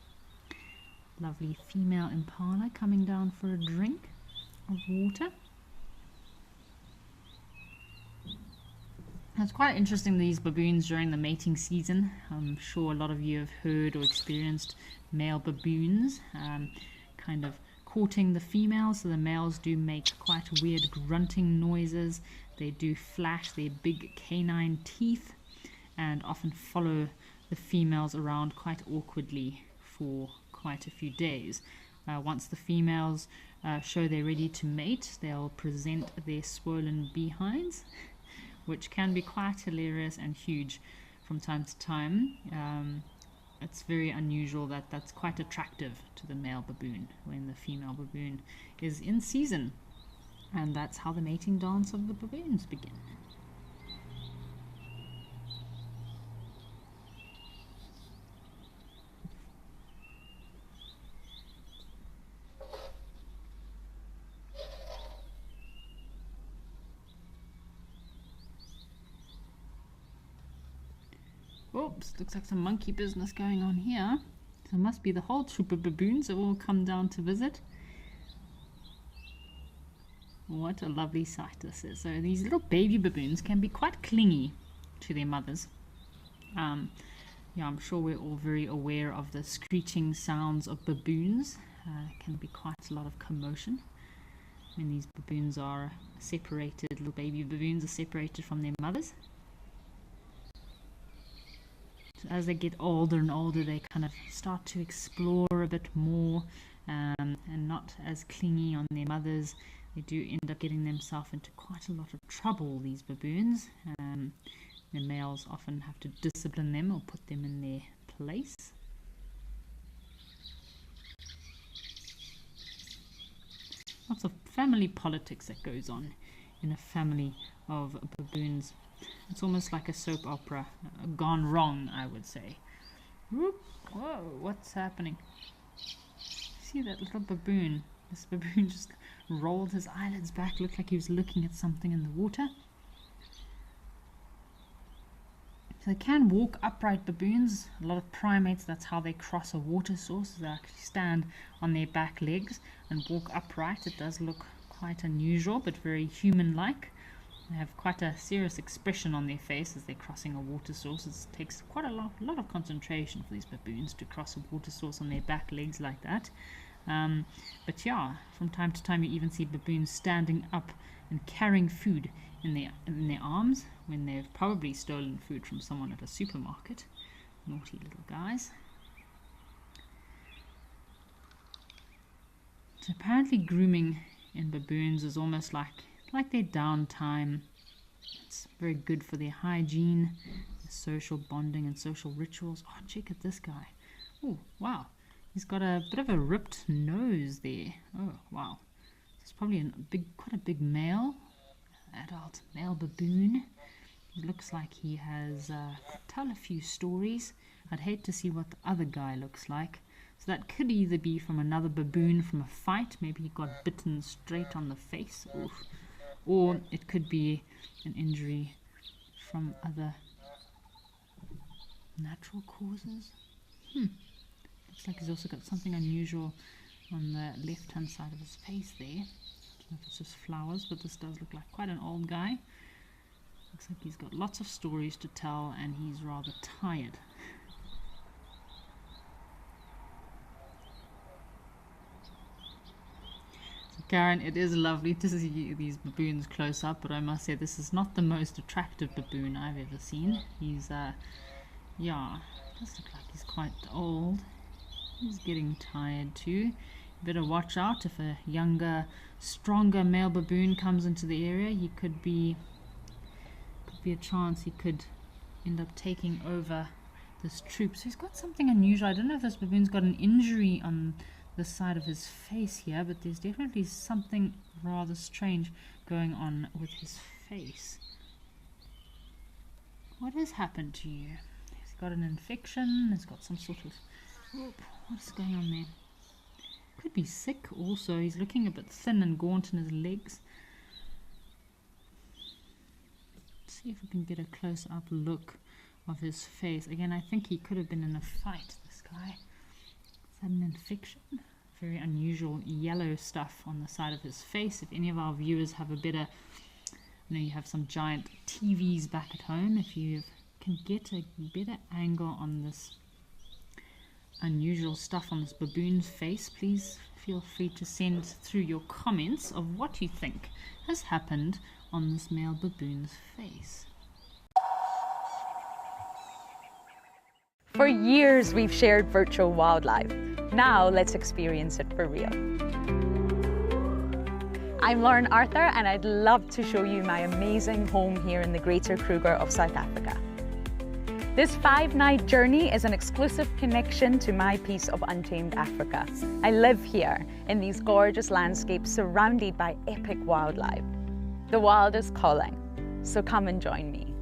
Lovely female impala coming down for a drink of water. It's quite interesting, these baboons during the mating season. I'm sure a lot of you have heard or experienced male baboons kind of courting the females. So the males do make quite weird grunting noises. They do flash their big canine teeth and often follow the females around quite awkwardly for quite a few days. Once the females show they're ready to mate, they'll present their swollen behinds, which can be quite hilarious and huge from time to time. It's very unusual that's quite attractive to the male baboon when the female baboon is in season. And that's how the mating dance of the baboons begin. Oops, looks like some monkey business going on here. So it must be the whole troop of baboons have all come down to visit. What a lovely sight this is. So these little baby baboons can be quite clingy to their mothers. I'm sure we're all very aware of the screeching sounds of baboons. Can be quite a lot of commotion when these baboons are separated. Little baby baboons are separated from their mothers. As they get older and older, they kind of start to explore a bit more and not as clingy on their mothers. They do end up getting themselves into quite a lot of trouble, these baboons. The males often have to discipline them or put them in their place. Lots of family politics that goes on in a family of baboons. It's almost like a soap opera gone wrong, I would say. Whoop. Whoa, what's happening? See that little baboon This baboon just rolled his eyelids back, looked like he was looking at something in the water. So they can walk upright, baboons. A lot of primates, that's how they cross a water source. They actually stand on their back legs and walk upright. It does look quite unusual, but very human-like. They have quite a serious expression on their face as they're crossing a water source. It takes quite a lot of concentration for these baboons to cross a water source on their back legs like that. But yeah, from time to time you even see baboons standing up and carrying food in their arms when they've probably stolen food from someone at a supermarket. Naughty little guys. So apparently grooming in baboons is almost like their downtime. It's very good for their hygiene, their social bonding and social rituals. Oh, check at this guy. Oh, wow. He's got a bit of a ripped nose there. Oh, wow. It's probably quite a big male, adult male baboon. It looks like he has tell a few stories. I'd hate to see what the other guy looks like. So that could either be from another baboon from a fight. Maybe he got bitten straight on the face. Oof. Or it could be an injury from other natural causes. Looks like he's also got something unusual on the left-hand side of his face there. I don't know if it's just flowers, but this does look like quite an old guy. Looks like he's got lots of stories to tell and he's rather tired. So Karen, it is lovely to see these baboons close up, but I must say this is not the most attractive baboon I've ever seen. He's, yeah, does look like he's quite old. He's getting tired too. Better watch out. If a younger, stronger male baboon comes into the area, he could be a chance he could end up taking over this troop. So he's got something unusual. I don't know if this baboon's got an injury on the side of his face here, but there's definitely something rather strange going on with his face. What has happened to you? He's got an infection. He's got some sort of... What's going on there? Could be sick also. He's looking a bit thin and gaunt in his legs. Let's see if we can get a close-up look of his face. Again, I think he could have been in a fight, this guy. Is that an infection? Very unusual yellow stuff on the side of his face. If any of our viewers have a better... I know you have some giant TVs back at home. If you can get a better angle on this unusual stuff on this baboon's face, please feel free to send through your comments of what you think has happened on this male baboon's face. For years we've shared virtual wildlife. Now let's experience it for real. I'm Lauren Arthur and I'd love to show you my amazing home here in the Greater Kruger of South Africa. This 5-night journey is an exclusive connection to my piece of untamed Africa. I live here in these gorgeous landscapes surrounded by epic wildlife. The wild is calling, so come and join me.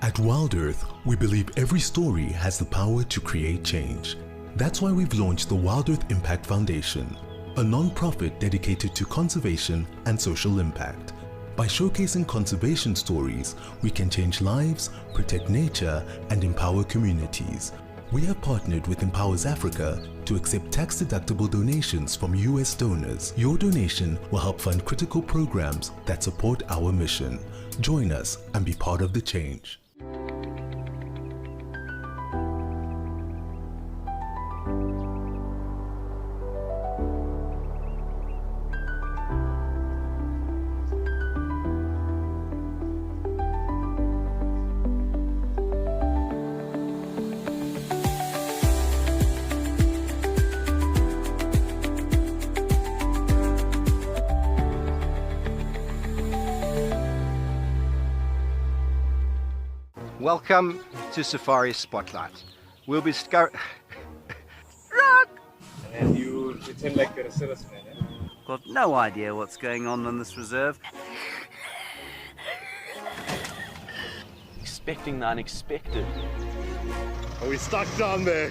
At Wild Earth, we believe every story has the power to create change. That's why we've launched the Wild Earth Impact Foundation, a non-profit dedicated to conservation and social impact. By showcasing conservation stories, we can change lives, protect nature, and empower communities. We have partnered with Empowers Africa to accept tax-deductible donations from US donors. Your donation will help fund critical programs that support our mission. Join us and be part of the change. Welcome to Safari Spotlight. We'll be And you pretend like you're a salesman, eh? Got no idea what's going on this reserve. Expecting the unexpected. Are we stuck down there?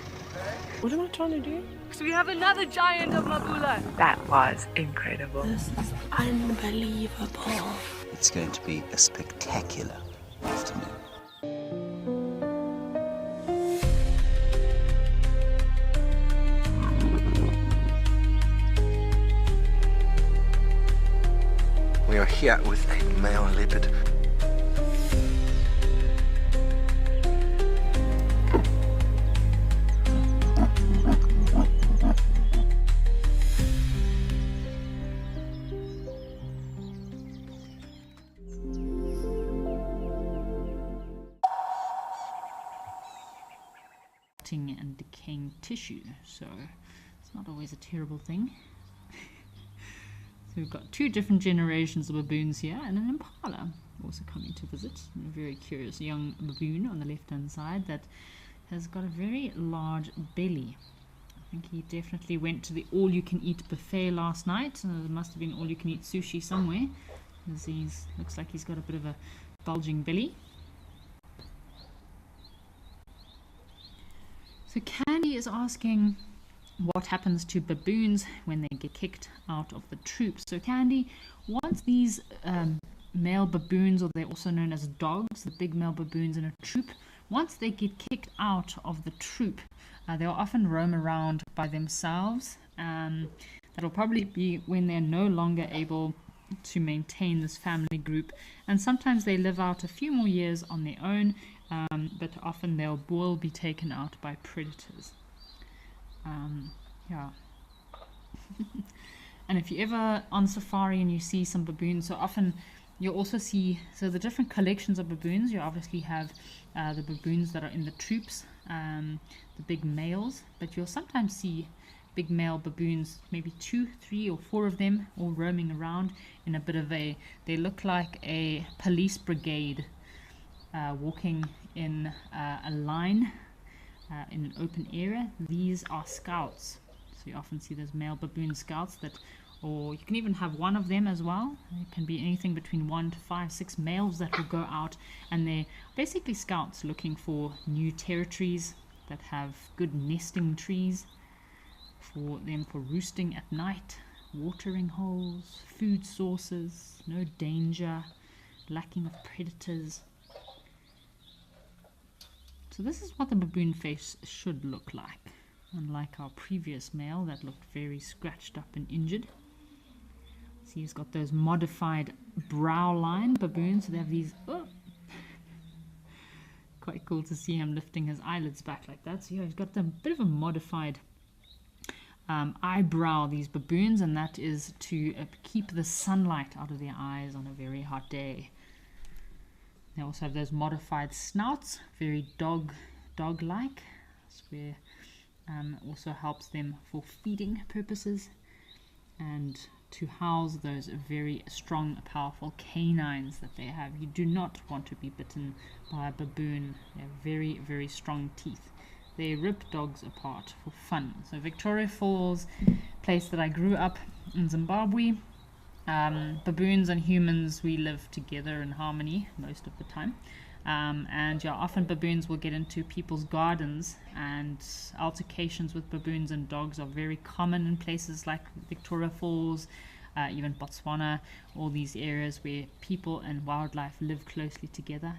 What am I trying to do? So we have another giant of Mabula. That was incredible. This is unbelievable. It's going to be a spectacular afternoon. We are here with a male leopard. And decaying tissue, so it's not always a terrible thing. So we've got two different generations of baboons here, and an impala also coming to visit. A very curious young baboon on the left hand side that has got a very large belly. I think he definitely went to the all-you-can-eat buffet last night. There must have been all-you-can-eat sushi somewhere, because he looks like he's got a bit of a bulging belly. So Candy is asking what happens to baboons when they get kicked out of the troop. So Candy, once these male baboons, or they're also known as dogs, the big male baboons in a troop, once they get kicked out of the troop, they'll often roam around by themselves. That'll probably be when they're no longer able to maintain this family group, and sometimes they live out a few more years on their own, but often they will be taken out by predators. Yeah. And if you're ever on safari and you see some baboons, so often you'll also see, so the different collections of baboons, you obviously have the baboons that are in the troops, the big males, but you'll sometimes see big male baboons, maybe 2, 3 or 4 of them, all roaming around in a bit of a, they look like a police brigade walking in a line in an open area. These are scouts. So you often see those male baboon scouts that, or you can even have one of them as well. It can be anything between 1 to 5, 6 males that will go out, and they're basically scouts looking for new territories that have good nesting trees for them for roosting at night, watering holes, food sources, no danger, lacking of predators. So this is what the baboon face should look like, unlike our previous male that looked very scratched up and injured. See, he's got those modified brow line baboons, so they have these, quite cool to see him lifting his eyelids back like that. So yeah, he's got a bit of a modified eyebrow, these baboons, and that is to keep the sunlight out of their eyes on a very hot day. They also have those modified snouts, very dog-like, where also helps them for feeding purposes, and to house those very strong, powerful canines that they have. You do not want to be bitten by a baboon. They have very, very strong teeth. They rip dogs apart for fun. So Victoria Falls, place that I grew up in Zimbabwe. Baboons and humans, we live together in harmony most of the time. And yeah, often baboons will get into people's gardens, and altercations with baboons and dogs are very common in places like Victoria Falls, even Botswana, all these areas where people and wildlife live closely together.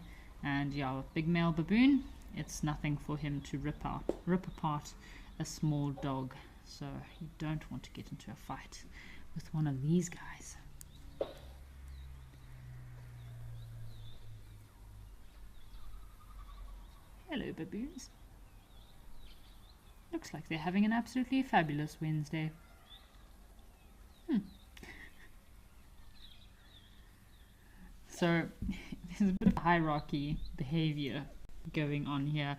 And yeah, a big male baboon, it's nothing for him to rip apart a small dog. So you don't want to get into a fight with one of these guys. Hello, baboons. Looks like they're having an absolutely fabulous Wednesday. So there's a bit of hierarchy behavior going on here.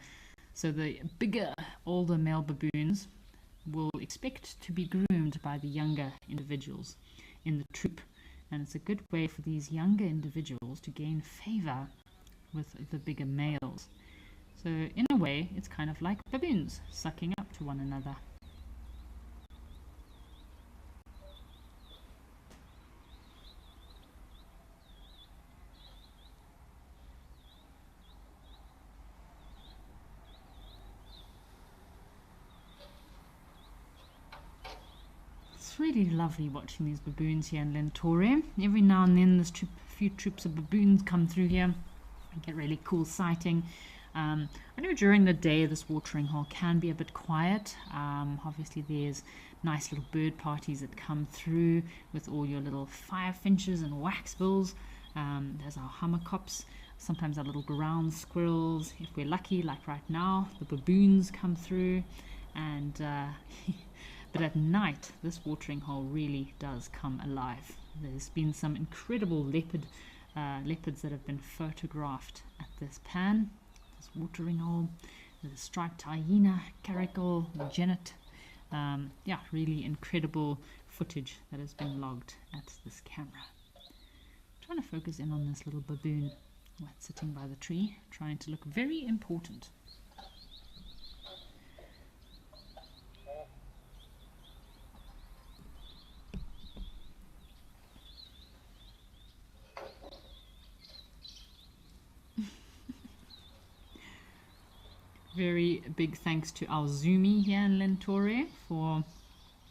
So the bigger, older male baboons will expect to be groomed by the younger individuals in the troop, and it's a good way for these younger individuals to gain favor with the bigger males. So in a way, it's kind of like baboons sucking up to one another. it's really lovely watching these baboons here in Lentore. Every now and then there's a few troops of baboons come through here. I get really cool sighting. I know during the day this watering hole can be a bit quiet. Obviously there's nice little bird parties that come through with all your little firefinches and waxbills. There's our hummerkops, sometimes our little ground squirrels. If we're lucky, like right now, the baboons come through. And but at night this watering hole really does come alive. There's been some incredible leopards that have been photographed at this pan, this watering hole. The striped hyena, caracal, genet. Yeah, really incredible footage that has been logged at this camera. I'm trying to focus in on this little baboon that's sitting by the tree, trying to look very important. Very big thanks to our Zoomy here in Lentore for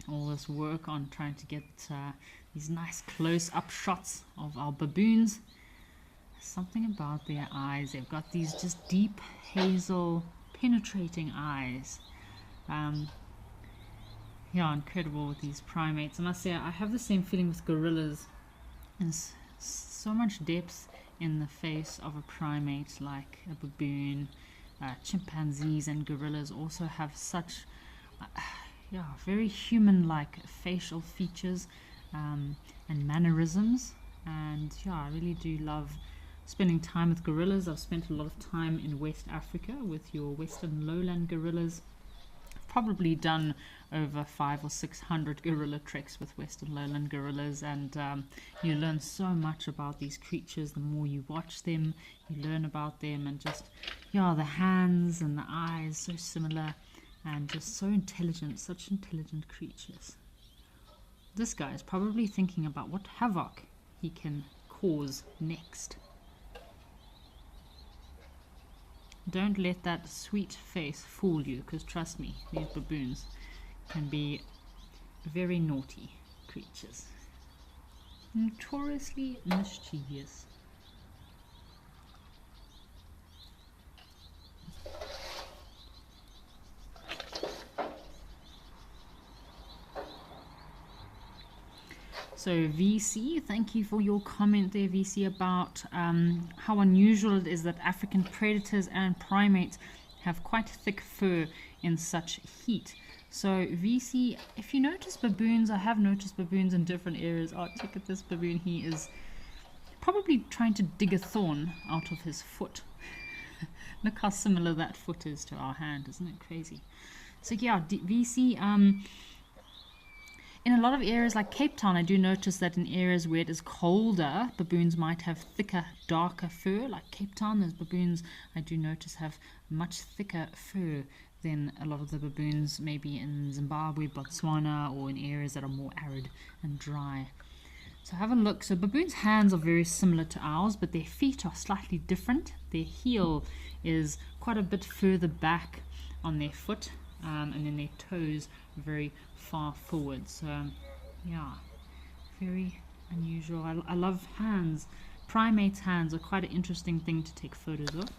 all this work on trying to get these nice close-up shots of our baboons. Something about their eyes, they've got these just deep hazel penetrating eyes. Yeah, incredible with these primates. I must say I have the same feeling with gorillas. There's so much depth in the face of a primate like a baboon. Chimpanzees and gorillas also have such very human-like facial features and mannerisms, and I really do love spending time with gorillas. I've spent a lot of time in West Africa with your western lowland gorillas. I've probably done over 500 or 600 gorilla treks with western lowland gorillas, and you learn so much about these creatures. The more you watch them, you learn about them, and just the hands and the eyes, so similar and just so intelligent, such intelligent creatures. This guy is probably thinking about what havoc he can cause next. Don't let that sweet face fool you, because trust me, these baboons can be very naughty creatures. Notoriously mischievous. So VC, thank you for your comment there, VC, about how unusual it is that African predators and primates have quite thick fur in such heat. So VC, if you notice baboons, I have noticed baboons in different areas. Oh, look at this baboon. He is probably trying to dig a thorn out of his foot. Look how similar that foot is to our hand. Isn't it crazy? So yeah, VC, in a lot of areas like Cape Town, I do notice that in areas where it is colder, baboons might have thicker, darker fur. Like Cape Town, those baboons I do notice have much thicker fur than a lot of the baboons maybe in Zimbabwe, Botswana, or in areas that are more arid and dry. So have a look. So baboons' hands are very similar to ours, but their feet are slightly different. Their heel is quite a bit further back on their foot, and then their toes very far forward. So yeah, very unusual. I love hands. Primates' hands are quite an interesting thing to take photos of.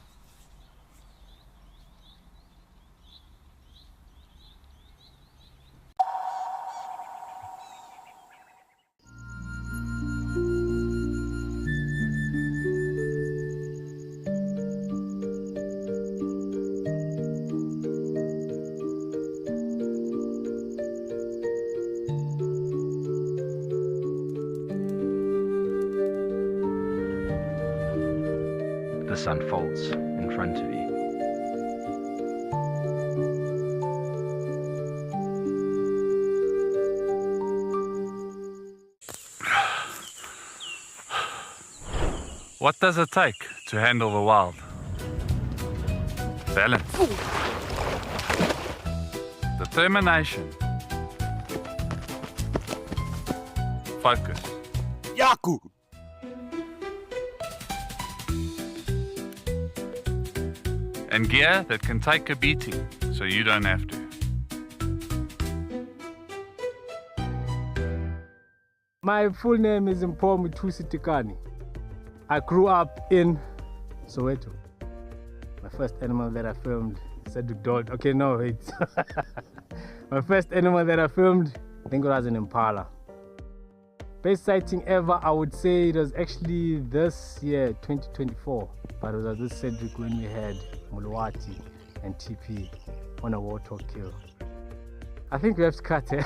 This unfolds in front of you. What does it take to handle the wild? Balance. Determination. Focus. Yaku! And gear that can take a beating so you don't have to. My full name is Mpho Tikani. I grew up in Soweto. My first animal that I filmed said dog. Okay, no, wait. My first animal that I filmed, I think it was an impala. Best sighting ever, I would say it was actually this year, 2024. But it was this Cedric when we had Mulwati and TP on a warthog kill. I think we have to cut it.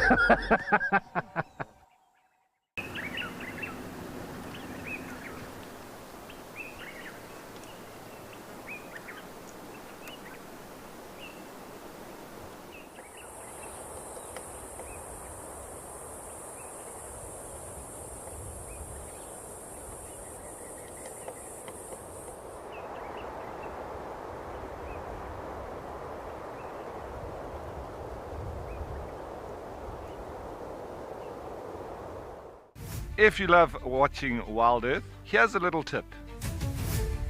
If you love watching Wild Earth, here's a little tip.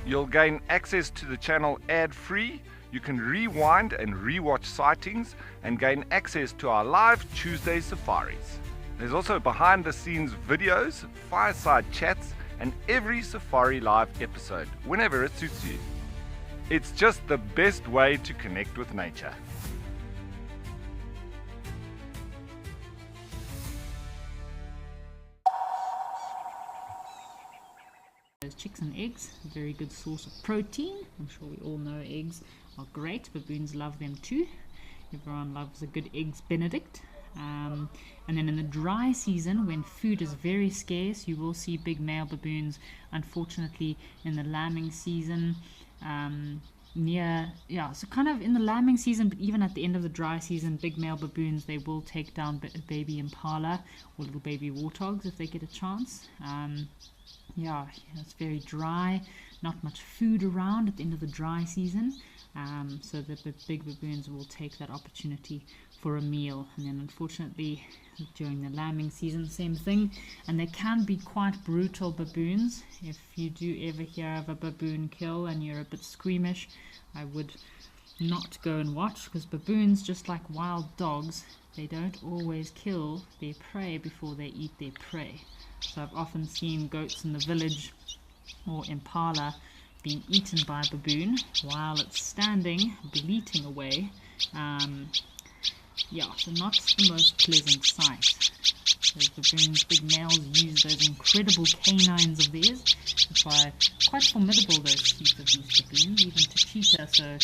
You'll gain access to the channel ad-free. You can rewind and rewatch sightings and gain access to our live Tuesday safaris. There's also behind the scenes videos, fireside chats, and every safari live episode whenever it suits you. It's just the best way to connect with nature. Those chicks and eggs, a very good source of protein. I'm sure we all know eggs are great. Baboons love them too. Everyone loves a good eggs benedict. And then in the dry season, when food is very scarce, you will see big male baboons. Unfortunately, in the lambing season, so kind of in the lambing season, but even at the end of the dry season, big male baboons, they will take down baby impala or little baby warthogs if they get a chance. It's very dry, not much food around at the end of the dry season, so the big baboons will take that opportunity for a meal. And then unfortunately during the lambing season, same thing, and they can be quite brutal baboons. If you do ever hear of a baboon kill and you're a bit squeamish, I would not go and watch, because baboons, just like wild dogs, they don't always kill their prey before they eat their prey. So I've often seen goats in the village or impala being eaten by a baboon while it's standing bleating away. So not the most pleasant sight. Those baboons, big males, use those incredible canines of theirs. That's why quite formidable those teeth of these baboons, even to cheetah. So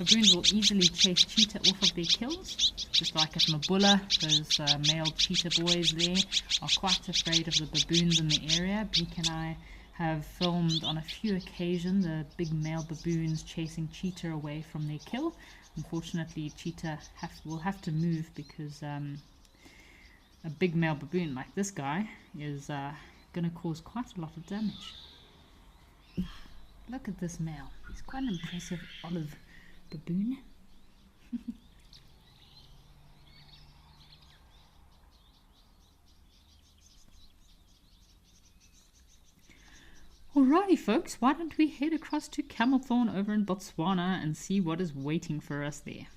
baboons will easily chase cheetah off of their kills. Just like at Mabula, those male cheetah boys there are quite afraid of the baboons in the area. Beak and I have filmed on a few occasions the big male baboons chasing cheetah away from their kill. Unfortunately, cheetah will have to move because a big male baboon like this guy is going to cause quite a lot of damage. Look at this male. He's quite an impressive olive baboon. Alrighty folks, why don't we head across to Camelthorn over in Botswana and see what is waiting for us there.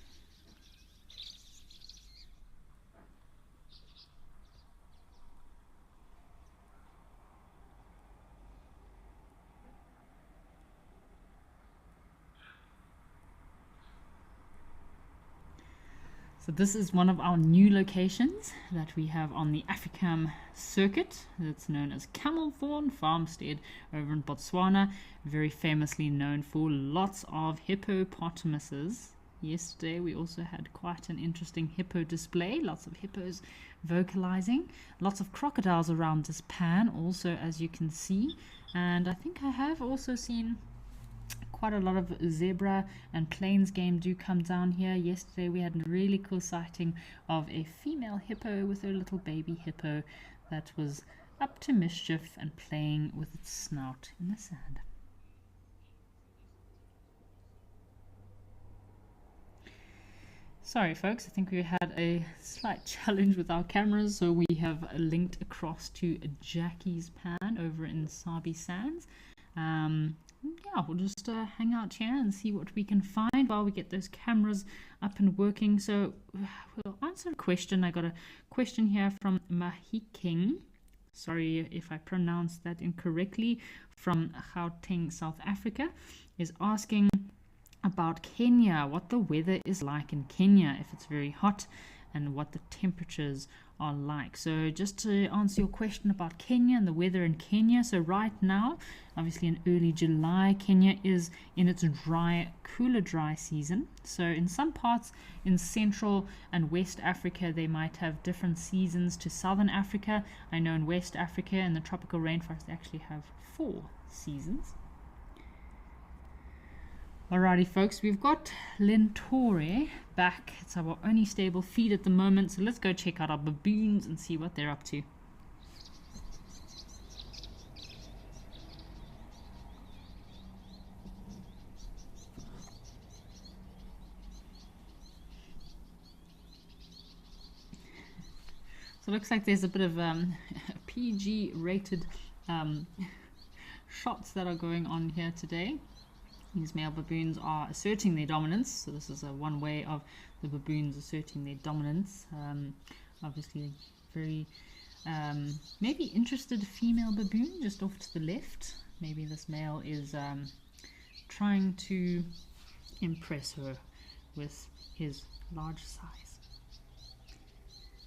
So this is one of our new locations that we have on the Africam circuit. It's known as Camelthorn Farmstead over in Botswana, very famously known for lots of hippopotamuses. Yesterday we also had quite an interesting hippo display, lots of hippos vocalizing, lots of crocodiles around this pan also, as you can see, and I think I have also seen quite a lot of zebra and plains game do come down here. Yesterday we had a really cool sighting of a female hippo with her little baby hippo that was up to mischief and playing with its snout in the sand. Sorry folks, I think we had a slight challenge with our cameras, so we have linked across to Jackie's pan over in Sabi Sands. We'll just hang out here and see what we can find while we get those cameras up and working. So we'll answer a question. I got a question here from Mahiking. sorry if I pronounced that incorrectly, from Gauteng, South Africa, is asking about Kenya, what the weather is like in Kenya, if it's very hot, and what the temperatures are like. So just to answer your question about Kenya and the weather in Kenya, so right now, obviously in early July, Kenya is in its cooler dry season. So in some parts in Central and West Africa, they might have different seasons to Southern Africa. I know in West Africa and the tropical rainforest, they actually have 4 seasons. Alrighty folks, we've got Lentore back. It's our only stable feed at the moment, so let's go check out our baboons and see what they're up to. So it looks like there's a bit of PG rated shots that are going on here today. These male baboons are asserting their dominance, so this is one way of the baboons asserting their dominance. Obviously a very maybe interested female baboon just off to the left. Maybe this male is trying to impress her with his large size.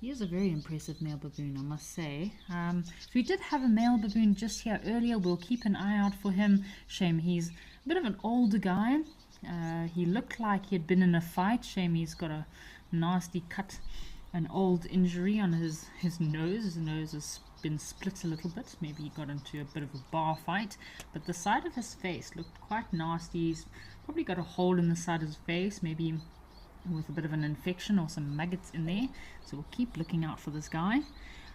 He is a very impressive male baboon, I must say. So we did have a male baboon just here earlier. We'll keep an eye out for him. Shame he's a bit of an older guy. He looked like he had been in a fight. Shame he's got a nasty cut, an old injury on his nose. His nose has been split a little bit. Maybe he got into a bit of a bar fight. But the side of his face looked quite nasty. He's probably got a hole in the side of his face, maybe with a bit of an infection or some maggots in there. So we'll keep looking out for this guy.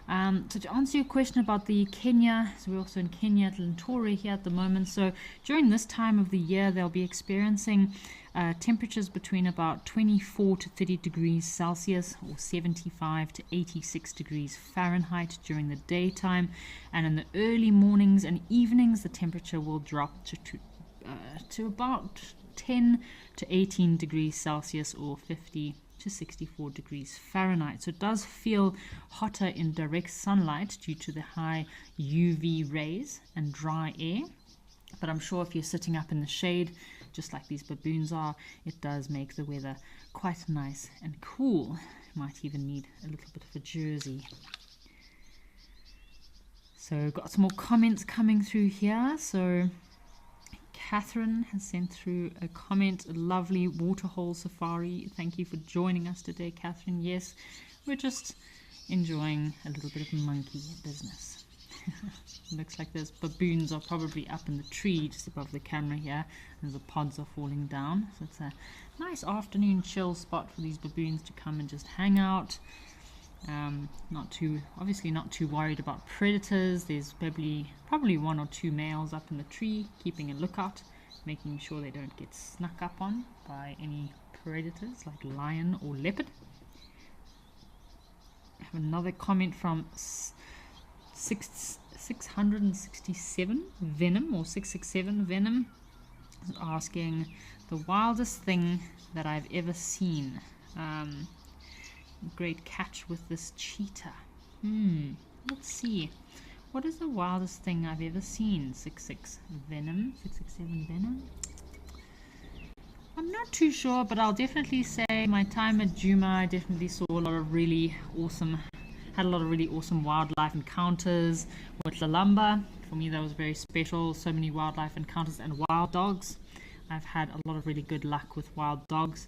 So to answer your question about the Kenya, so we're also in Kenya at Lentore here at the moment. So during this time of the year, they'll be experiencing temperatures between about 24 to 30 degrees Celsius or 75 to 86 degrees Fahrenheit during the daytime. And in the early mornings and evenings, the temperature will drop to about 10 to 18 degrees Celsius or 50 to 64 degrees Fahrenheit. So it does feel hotter in direct sunlight due to the high UV rays and dry air. But I'm sure if you're sitting up in the shade, just like these baboons are, it does make the weather quite nice and cool. Might even need a little bit of a jersey. So got some more comments coming through here. So Catherine has sent through a comment, a lovely waterhole safari. Thank you for joining us today, Catherine. Yes, we're just enjoying a little bit of monkey business. Looks like those baboons are probably up in the tree just above the camera here, and the pods are falling down. So it's a nice afternoon chill spot for these baboons to come and just hang out. Obviously not too worried about predators. There's probably 1 or 2 males up in the tree keeping a lookout, making sure they don't get snuck up on by any predators like lion or leopard. I have another comment from 667 Venom or 667 Venom asking the wildest thing that I've ever seen. Great catch with this cheetah. Let's see. What is the wildest thing I've ever seen? 667 Venom. I'm not too sure, but I'll definitely say my time at Juma, I definitely saw a lot of really awesome wildlife encounters with Lalamba. For me, that was very special. So many wildlife encounters and wild dogs. I've had a lot of really good luck with wild dogs.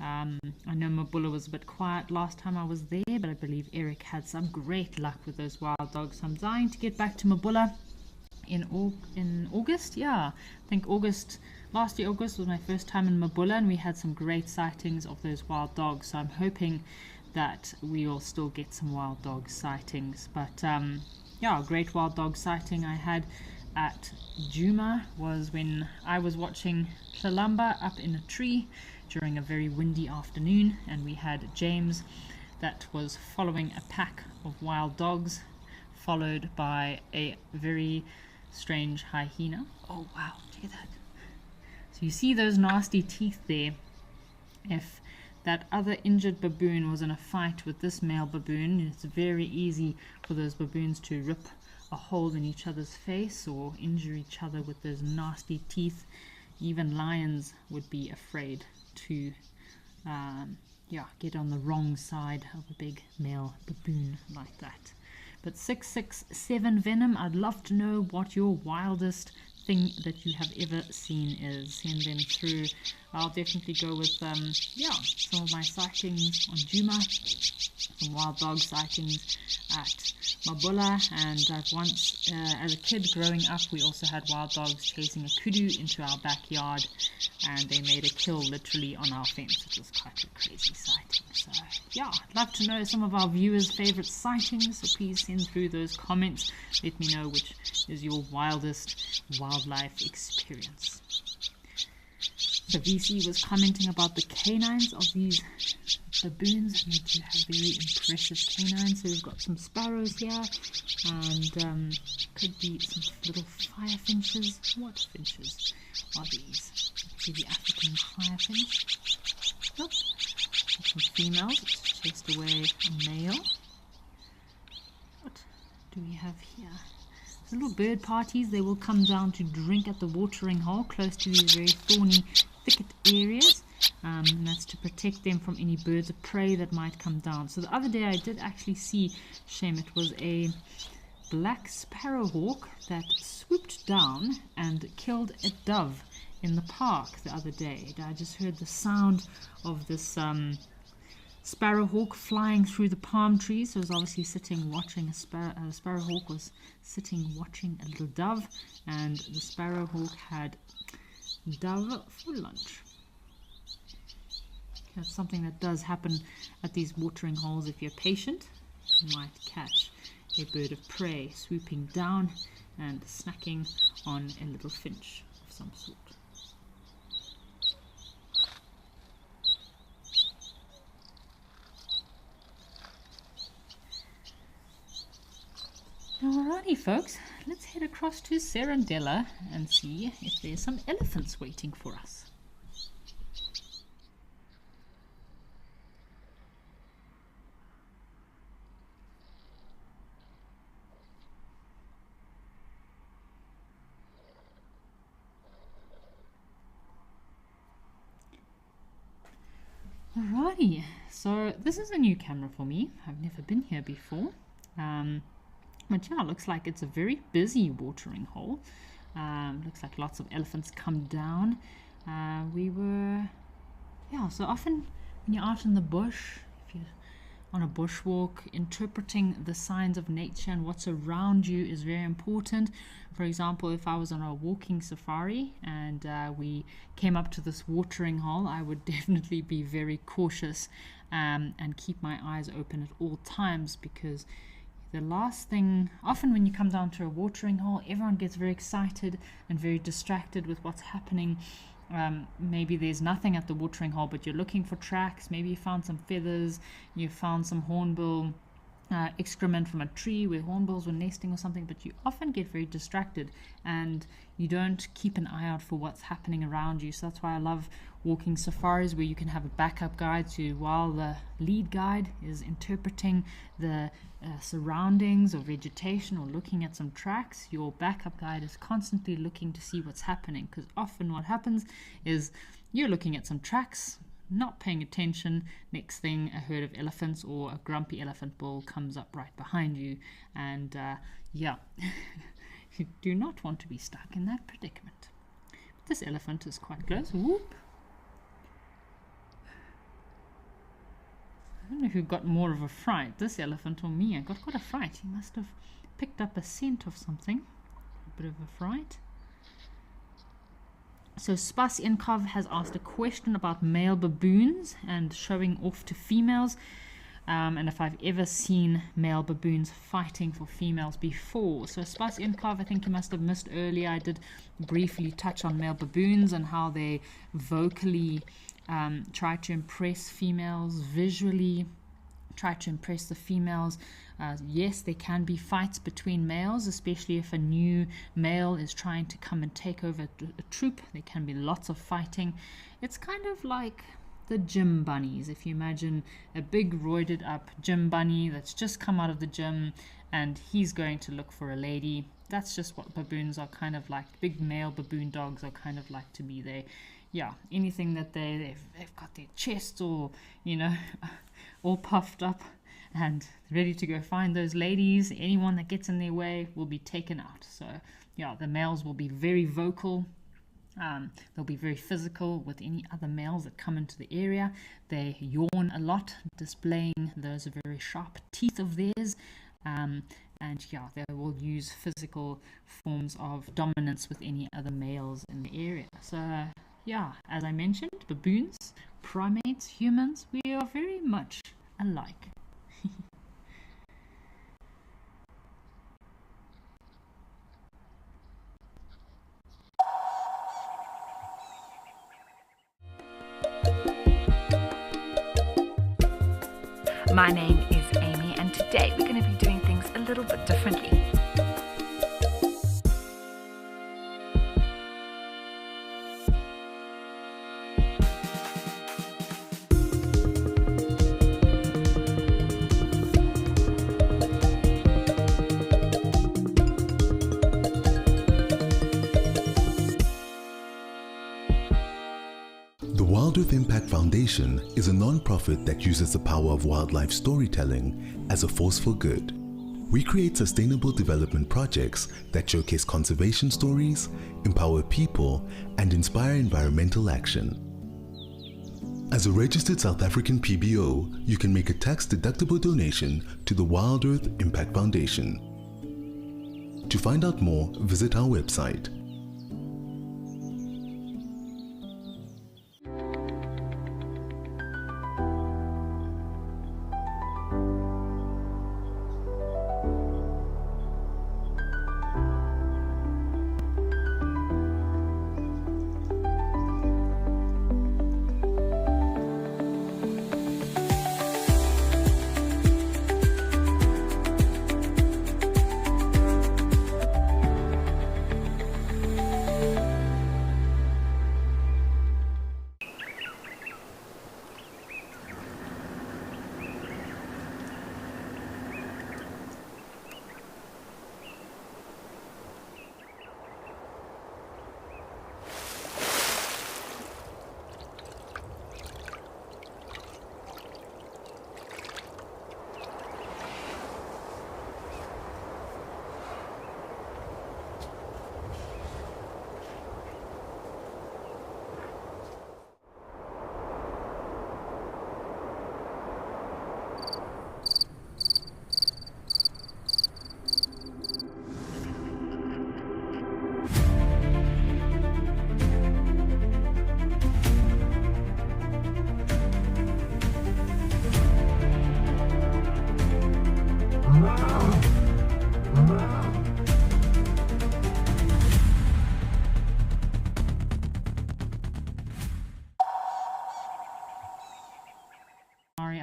I know Mabula was a bit quiet last time I was there, but I believe Eric had some great luck with those wild dogs. So I'm dying to get back to Mabula in August. Yeah, I think last year August was my first time in Mabula, and we had some great sightings of those wild dogs. So I'm hoping that we will still get some wild dog sightings. But yeah, a great wild dog sighting I had at Juma was when I was watching Lalamba up in a tree during a very windy afternoon, and we had James that was following a pack of wild dogs, followed by a very strange hyena. Oh wow, look at that. So you see those nasty teeth there. If that other injured baboon was in a fight with this male baboon. It's very easy for those baboons to rip a hole in each other's face or injure each other with those nasty teeth. Even lions would be afraid to get on the wrong side of a big male baboon like that. But 667 venom, I'd love to know what your wildest thing that you have ever seen is. Send them through. I'll definitely go with some of my sightings on Juma, some wild dog sightings at Mabula, and I've once as a kid growing up we also had wild dogs chasing a kudu into our backyard, and they made a kill literally on our fence. It was quite a crazy sighting. So yeah, I'd love to know some of our viewers' favorite sightings, so please send through those comments. Let me know which is your wildest wildlife experience. So VC was commenting about the canines of these baboons, and they do have very impressive canines. So we've got some sparrows here, and could be some little firefinches. What finches are these? Maybe the African firefinch. Nope. Some females. It's chased away a male. What do we have here? Little bird parties. They will come down to drink at the watering hole close to these very thorny thicket areas, and that's to protect them from any birds of prey that might come down. So the other day I did actually see, shame, it was a black sparrowhawk that swooped down and killed a dove in the park the other day. I just heard the sound of this sparrowhawk flying through the palm trees. So it was obviously sitting watching a sparrowhawk was sitting watching a little dove, and the sparrowhawk had dove for lunch. That's something that does happen at these watering holes. If you're patient, you might catch a bird of prey swooping down and snacking on a little finch of some sort. Alrighty folks, let's head across to Serendella and see if there's some elephants waiting for us. Alrighty, so this is a new camera for me. I've never been here before. But yeah, looks like it's a very busy watering hole. Looks like lots of elephants come down. So often when you're out in the bush, if you're on a bushwalk, interpreting the signs of nature and what's around you is very important. For example, if I was on a walking safari and we came up to this watering hole, I would definitely be very cautious and keep my eyes open at all times, because the last thing, often when you come down to a watering hole, everyone gets very excited and very distracted with what's happening. Maybe there's nothing at the watering hole, but you're looking for tracks. Maybe you found some feathers, you found some hornbill excrement from a tree where hornbills were nesting or something, but you often get very distracted and you don't keep an eye out for what's happening around you. So that's why I love walking safaris, where you can have a backup guide to, while the lead guide is interpreting the surroundings or vegetation or looking at some tracks, your backup guide is constantly looking to see what's happening, because often what happens is you're looking at some tracks, not paying attention, next thing a herd of elephants or a grumpy elephant bull comes up right behind you, and you do not want to be stuck in that predicament. But this elephant is quite close. Whoop. I don't know who got more of a fright, this elephant or me. I got quite a fright. He must have picked up a scent of something. A bit of a fright. So Spas Inkov has asked a question about male baboons and showing off to females, and if I've ever seen male baboons fighting for females before. So Spas Inkov, I think you must have missed earlier, I did briefly touch on male baboons and how they vocally try to impress females, visually try to impress the females. Yes, there can be fights between males, especially if a new male is trying to come and take over a troop. There can be lots of fighting. It's kind of like the gym bunnies. If you imagine a big roided up gym bunny that's just come out of the gym and he's going to look for a lady, that's just what baboons are kind of like. Big male baboon dogs are kind of like to be there. Yeah, anything that they've got their chest or, you know, all puffed up and ready to go find those ladies. Anyone that gets in their way will be taken out. So yeah, the males will be very vocal. They'll be very physical with any other males that come into the area. They yawn a lot, displaying those very sharp teeth of theirs. And yeah, they will use physical forms of dominance with any other males in the area. So yeah, as I mentioned, baboons, primates, humans, we are very much alike. My name is Amy, and today we're going to be doing things a little bit differently. The Wild Earth Impact Foundation is a non-profit that uses the power of wildlife storytelling as a force for good. We create sustainable development projects that showcase conservation stories, empower people, and inspire environmental action. As a registered South African PBO, you can make a tax-deductible donation to the Wild Earth Impact Foundation. To find out more, visit our website.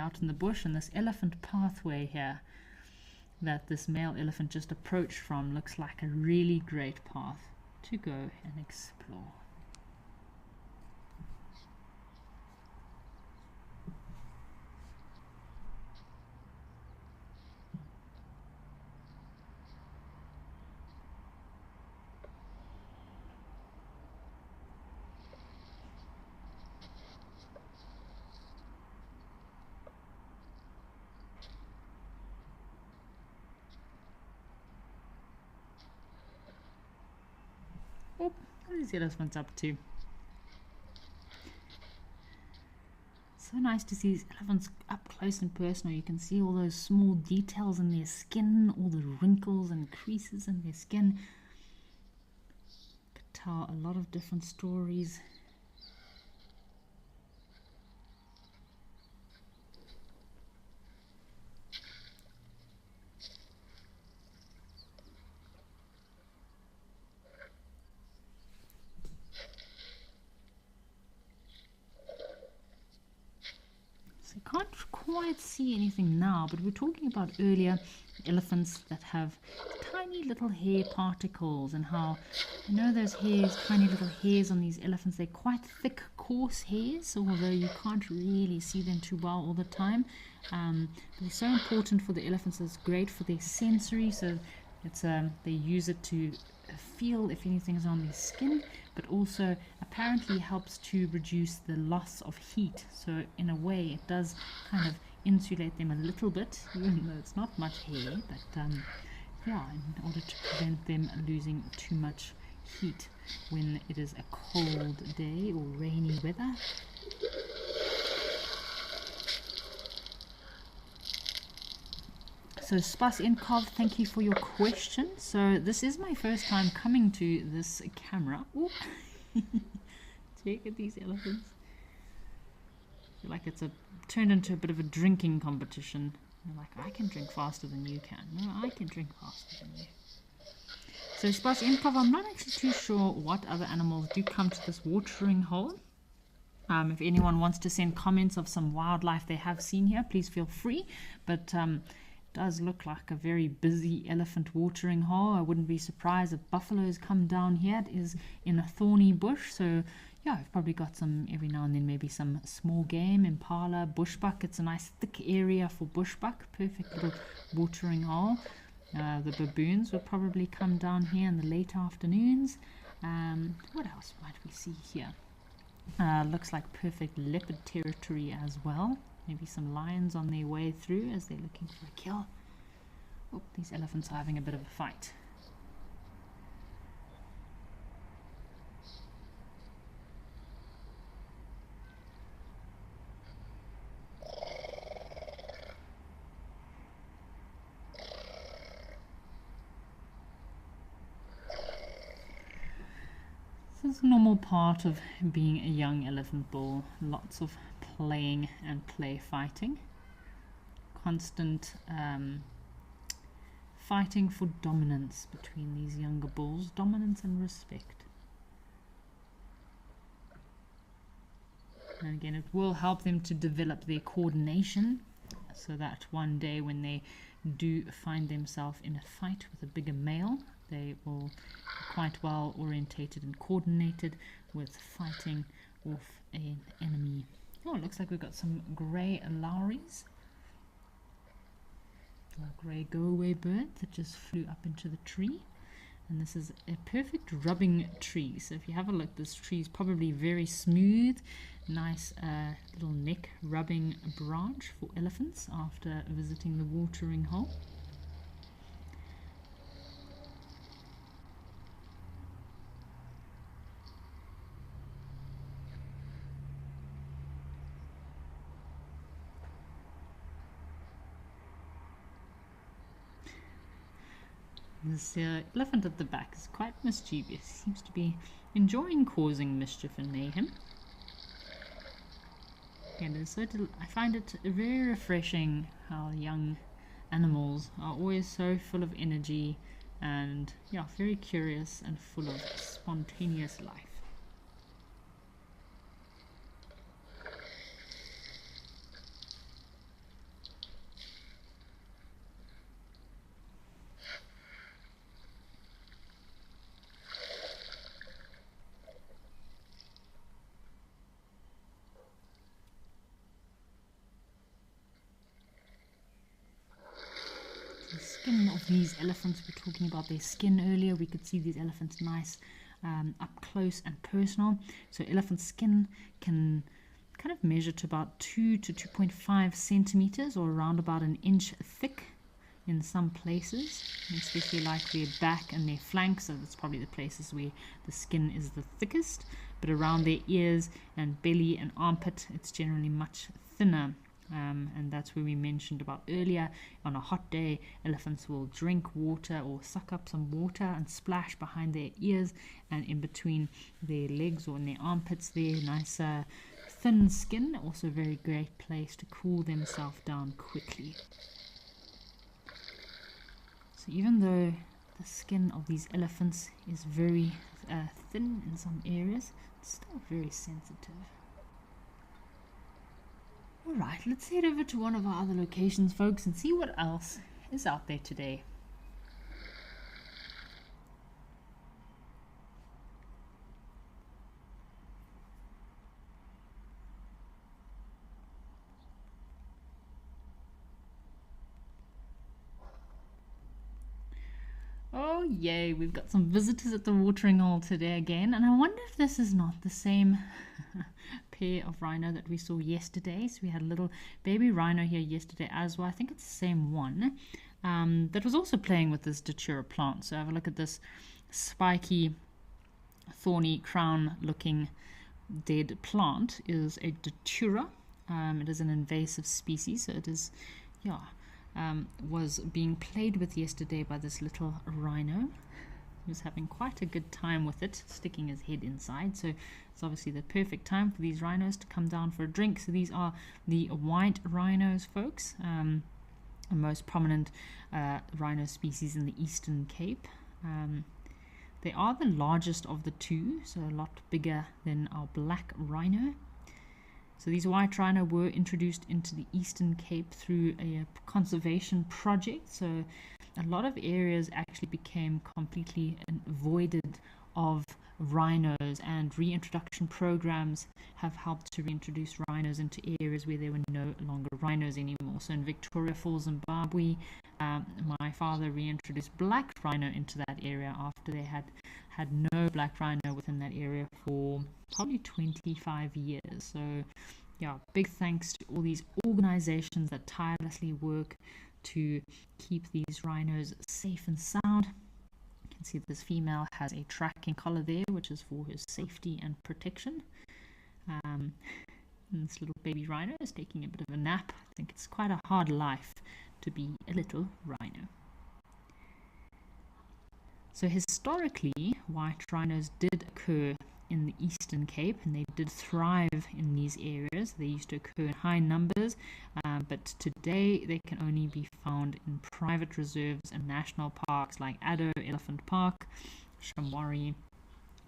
Out in the bush, and this elephant pathway here that this male elephant just approached from looks like a really great path to go and explore. Oh, what are these elephants up to? So nice to see these elephants up close and personal. You can see all those small details in their skin, all the wrinkles and creases in their skin. Could tell a lot of different stories. I can't quite see anything now, but we're talking about earlier elephants that have tiny little hair particles, and how, you know, those hairs, tiny little hairs on these elephants, they're quite thick, coarse hairs, although you can't really see them too well all the time. They're so important for the elephants. It's great for their sensory, so it's they use it to feel if anything is on their skin, but also apparently helps to reduce the loss of heat. So in a way it does kind of insulate them a little bit, even though it's not much hair, but yeah, in order to prevent them losing too much heat when it is a cold day or rainy weather. So Spas Inkov, thank you for your question. So this is my first time coming to this camera. Ooh. Check at these elephants. I feel like it's turned into a bit of a drinking competition. They're like, I can drink faster than you can. No, I can drink faster than you. So Spas Inkov, I'm not actually too sure what other animals do come to this watering hole. If anyone wants to send comments of some wildlife they have seen here, please feel free. But does look like a very busy elephant watering hole. I wouldn't be surprised if buffaloes come down here. It is in a thorny bush, so yeah, I've probably got some every now and then, maybe some small game, impala, bushbuck. It's a nice thick area for bushbuck, perfect little watering hole. The baboons would probably come down here in the late afternoons. What else might we see here? Looks like perfect leopard territory as well. Maybe some lions on their way through as they're looking for a kill. Oh, these elephants are having a bit of a fight. This is a normal part of being a young elephant bull. Lots of playing and play fighting. Constant fighting for dominance between these younger bulls. Dominance and respect. And again, it will help them to develop their coordination, so that one day when they do find themselves in a fight with a bigger male, they will be quite well orientated and coordinated with fighting off an enemy. Oh, it looks like we've got some grey lowries. A grey go-away bird that just flew up into the tree. And this is a perfect rubbing tree. So if you have a look, this tree is probably very smooth. Nice little neck rubbing branch for elephants after visiting the watering hole. This elephant at the back is quite mischievous. Seems to be enjoying causing mischief and mayhem. And I find it very refreshing how young animals are always so full of energy and, yeah, very curious and full of spontaneous life. The skin of these elephants, we were talking about their skin earlier, we could see these elephants nice up close and personal. So elephant skin can kind of measure to about 2 to 2.5 centimeters, or around about an inch thick in some places, especially like their back and their flanks. So that's probably the places where the skin is the thickest, but around their ears and belly and armpit it's generally much thinner. And that's where we mentioned about earlier, on a hot day elephants will drink water or suck up some water and splash behind their ears and in between their legs or in their armpits there. Nice thin skin, also a very great place to cool themselves down quickly. So even though the skin of these elephants is very thin in some areas, it's still very sensitive. Alright, let's head over to one of our other locations, folks, and see what else is out there today. Oh yay, we've got some visitors at the watering hole today again, and I wonder if this is not the same pair of rhino that we saw yesterday. So we had a little baby rhino here yesterday as well. I think it's the same one that was also playing with this datura plant. So have a look at this spiky, thorny crown looking dead plant is a datura. It is an invasive species, so it is, was being played with yesterday by this little rhino. He was having quite a good time with it, sticking his head inside. So it's obviously the perfect time for these rhinos to come down for a drink. So these are the white rhinos, folks, the most prominent rhino species in the Eastern Cape. They are the largest of the two, so a lot bigger than our black rhino. So these white rhino were introduced into the Eastern Cape through a conservation project. So a lot of areas actually became completely voided of rhinos, and reintroduction programs have helped to reintroduce rhinos into areas where there were no longer rhinos anymore. So in Victoria Falls, Zimbabwe, my father reintroduced black rhino into that area after they had no black rhino within that area for probably 25 years. So yeah, big thanks to all these organizations that tirelessly work to keep these rhinos safe and sound. You can see this female has a tracking collar there, which is for her safety and protection. And this little baby rhino is taking a bit of a nap. I think it's quite a hard life to be a little rhino. So historically, white rhinos did occur in the Eastern Cape, and they did thrive in these areas. They used to occur in high numbers, but today they can only be found in private reserves and national parks like Addo Elephant Park, Shamwari.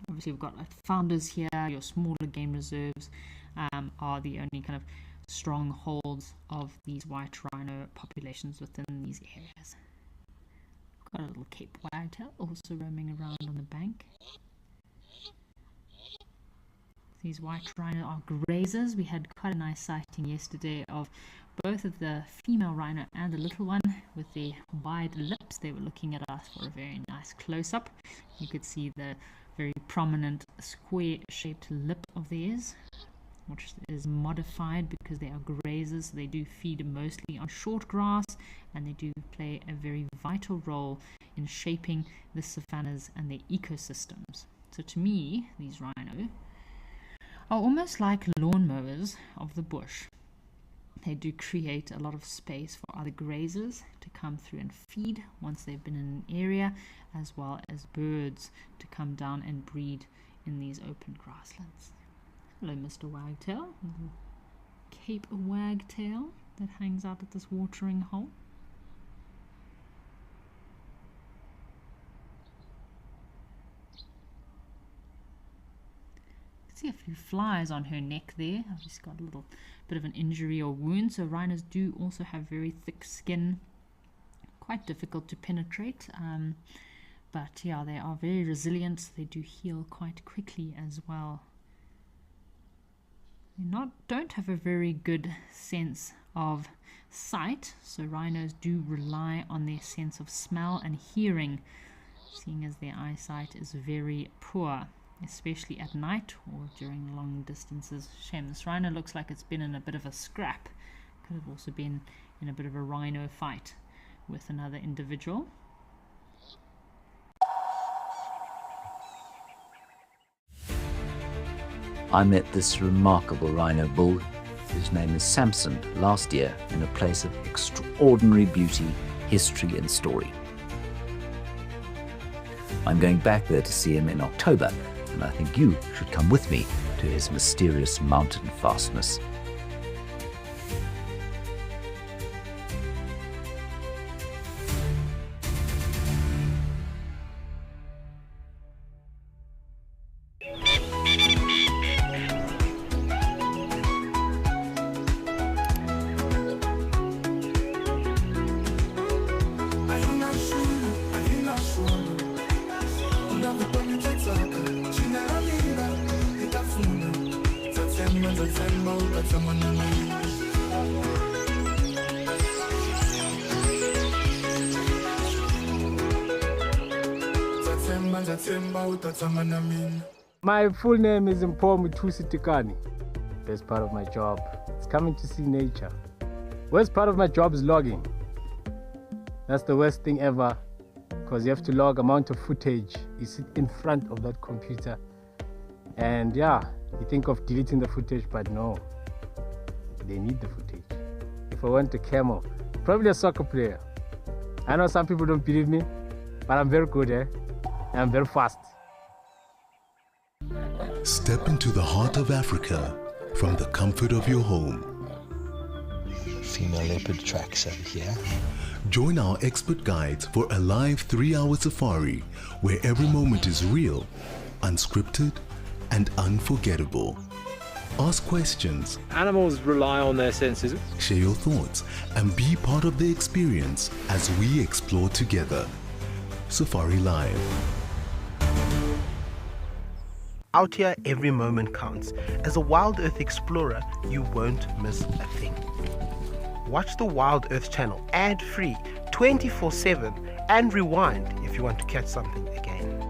Obviously, we've got founders here. Your smaller game reserves are the only kind of strongholds of these white rhino populations within these areas. Got a little Cape wagtail also roaming around on the bank. These white rhino are grazers. We had quite a nice sighting yesterday of both of the female rhino and the little one with their wide lips. They were looking at us for a very nice close-up. You could see the very prominent square-shaped lip of theirs, which is modified because they are grazers. They do feed mostly on short grass, and they do play a very vital role in shaping the savannas and their ecosystems. So to me, these rhino are almost like lawnmowers of the bush. They do create a lot of space for other grazers to come through and feed once they've been in an area, as well as birds to come down and breed in these open grasslands. Hello, Mr. Wagtail, the Cape wagtail that hangs out at this watering hole. See a few flies on her neck there. I've just got a little bit of an injury or wound. So rhinos do also have very thick skin, quite difficult to penetrate, but yeah, they are very resilient. They do heal quite quickly as well. They don't have a very good sense of sight, so rhinos do rely on their sense of smell and hearing, seeing as their eyesight is very poor, especially at night or during long distances. Shame, this rhino looks like it's been in a bit of a scrap. Could have also been in a bit of a rhino fight with another individual. I met this remarkable rhino bull, whose name is Samson, last year in a place of extraordinary beauty, history and story. I'm going back there to see him in October, and I think you should come with me to his mysterious mountain fastness. My full name is Empomu Tusitikani. Best part of my job is coming to see nature. Worst part of my job is logging. That's the worst thing ever, because you have to log amount of footage. You sit in front of that computer and yeah, you think of deleting the footage, but no, they need the footage. If I want a camel, probably a soccer player. I know some people don't believe me, but I'm very good, and I'm very fast. Step into the heart of Africa from the comfort of your home. Female leopard tracks over here. Join our expert guides for a live 3-hour safari where every moment is real, unscripted, and unforgettable. Ask questions. Animals rely on their senses. Share your thoughts and be part of the experience as we explore together. Safari Live. Out here, every moment counts. As a Wild Earth explorer, you won't miss a thing. Watch the Wild Earth channel ad-free 24/7 and rewind if you want to catch something again.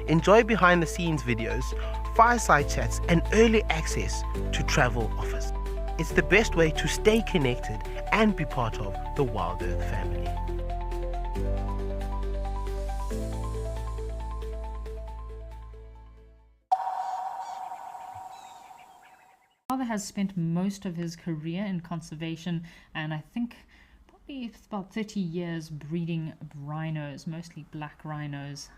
Enjoy behind-the-scenes videos, fireside chats, and early access to travel offers. It's the best way to stay connected and be part of the Wild Earth family. Father has spent most of his career in conservation, and I think probably it's about 30 years breeding rhinos, mostly black rhinos.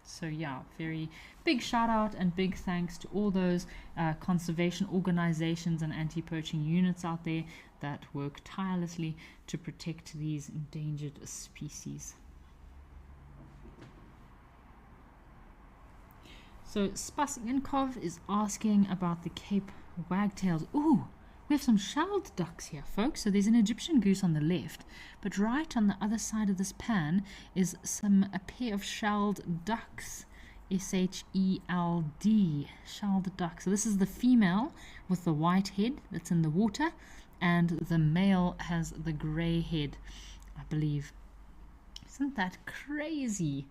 So yeah, very big shout out and big thanks to all those conservation organizations and anti-poaching units out there that work tirelessly to protect these endangered species. So Spasinkov is asking about the Cape wagtails. Ooh, we have some shelled ducks here, folks. So there's an Egyptian goose on the left, but right on the other side of this pan is a pair of shelled ducks. S-H-E-L-D, shelled duck. So this is the female with the white head that's in the water, and the male has the grey head, I believe. Isn't that crazy?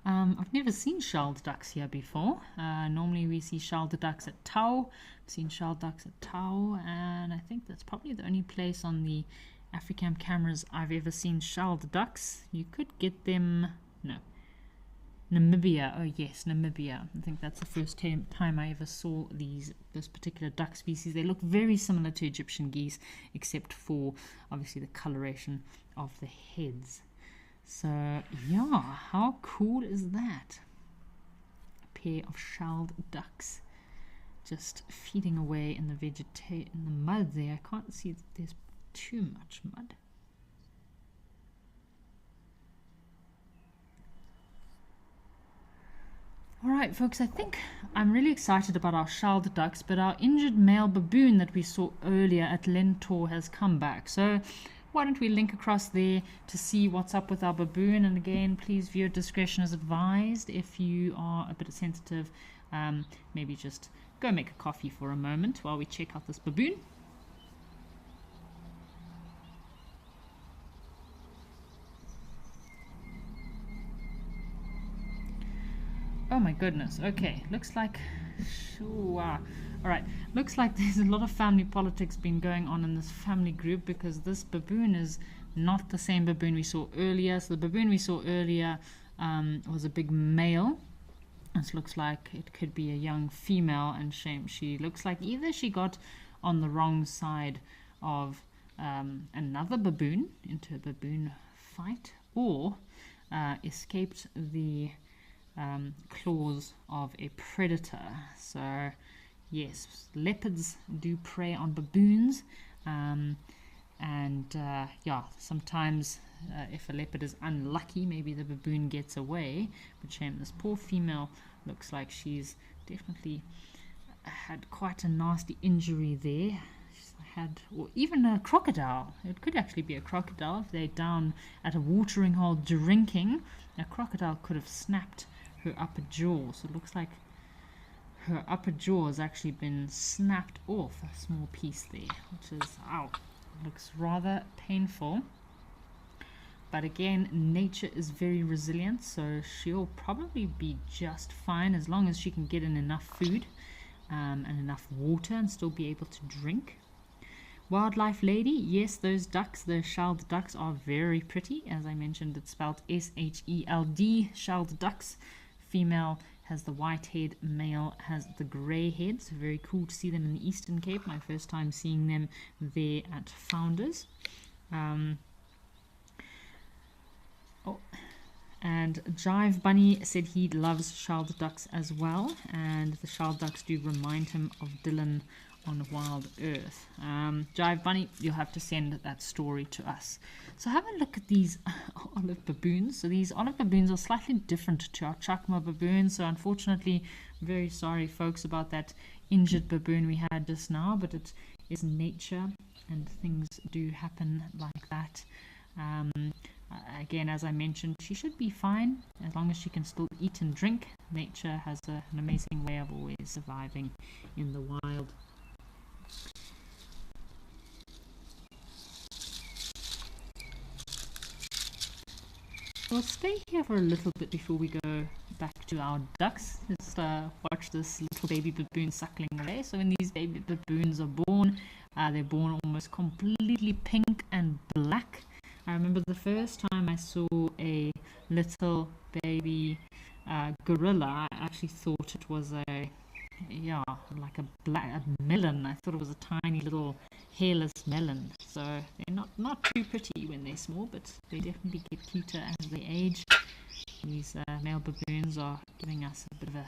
I've never seen shelled ducks here before. Normally we see shelled ducks at Tau. I've seen shelled ducks at Tau, and I think that's probably the only place on the Africam cameras I've ever seen shelled ducks. You could get them, no, Namibia. Oh yes, Namibia. I think that's the first time I ever saw this particular duck species. They look very similar to Egyptian geese, except for obviously the coloration of the heads. So yeah, how cool is that? A pair of shelled ducks just feeding away in the mud there. I can't see that there's too much mud. Alright folks, I think I'm really excited about our shelled ducks, but our injured male baboon that we saw earlier at Lentor has come back. So why don't we link across there to see what's up with our baboon? And again, please viewer discretion is advised. If you are a bit sensitive, maybe just go make a coffee for a moment while we check out this baboon. Oh my goodness. Okay, looks like sure. Alright, looks like there's a lot of family politics been going on in this family group, because this baboon is not the same baboon we saw earlier. So the baboon we saw earlier was a big male. This looks like it could be a young female, and she looks like either she got on the wrong side of another baboon into a baboon fight, or escaped the claws of a predator. So yes, leopards do prey on baboons, yeah, sometimes if a leopard is unlucky, maybe the baboon gets away. But shame, this poor female looks like she's definitely had quite a nasty injury there. She's had, or even a crocodile. It could actually be a crocodile. If they're down at a watering hole drinking, a crocodile could have snapped her upper jaw. So it looks like her upper jaw has actually been snapped off, a small piece there, which is, ow, looks rather painful. But again, nature is very resilient, so she'll probably be just fine as long as she can get in enough food and enough water and still be able to drink. Wildlife lady, yes, those ducks, those shelled ducks are very pretty. As I mentioned, it's spelled S-H-E-L-D, shelled ducks. Female has the white head, male has the grey head. So very cool to see them in the Eastern Cape. My first time seeing them there at Founders. And Jive Bunny said he loves shelled ducks as well, and the shelled ducks do remind him of Dylan on Wild Earth. Jive Bunny, you'll have to send that story to us. So have a look at these olive baboons. So these olive baboons are slightly different to our chakma baboons, so unfortunately, very sorry folks about that injured baboon we had just now, but it is nature and things do happen like that. Again, as I mentioned, she should be fine as long as she can still eat and drink. Nature has an amazing way of always surviving in the wild. We'll stay here for a little bit before we go back to our ducks. Just watch this little baby baboon suckling away. So when these baby baboons are born, they're born almost completely pink and black. I remember the first time I saw a little baby gorilla, I actually thought it was like a melon. I thought it was a tiny little hairless melon. So they're not too pretty when they're small, but they definitely get cuter as they age. These male baboons are giving us a bit of a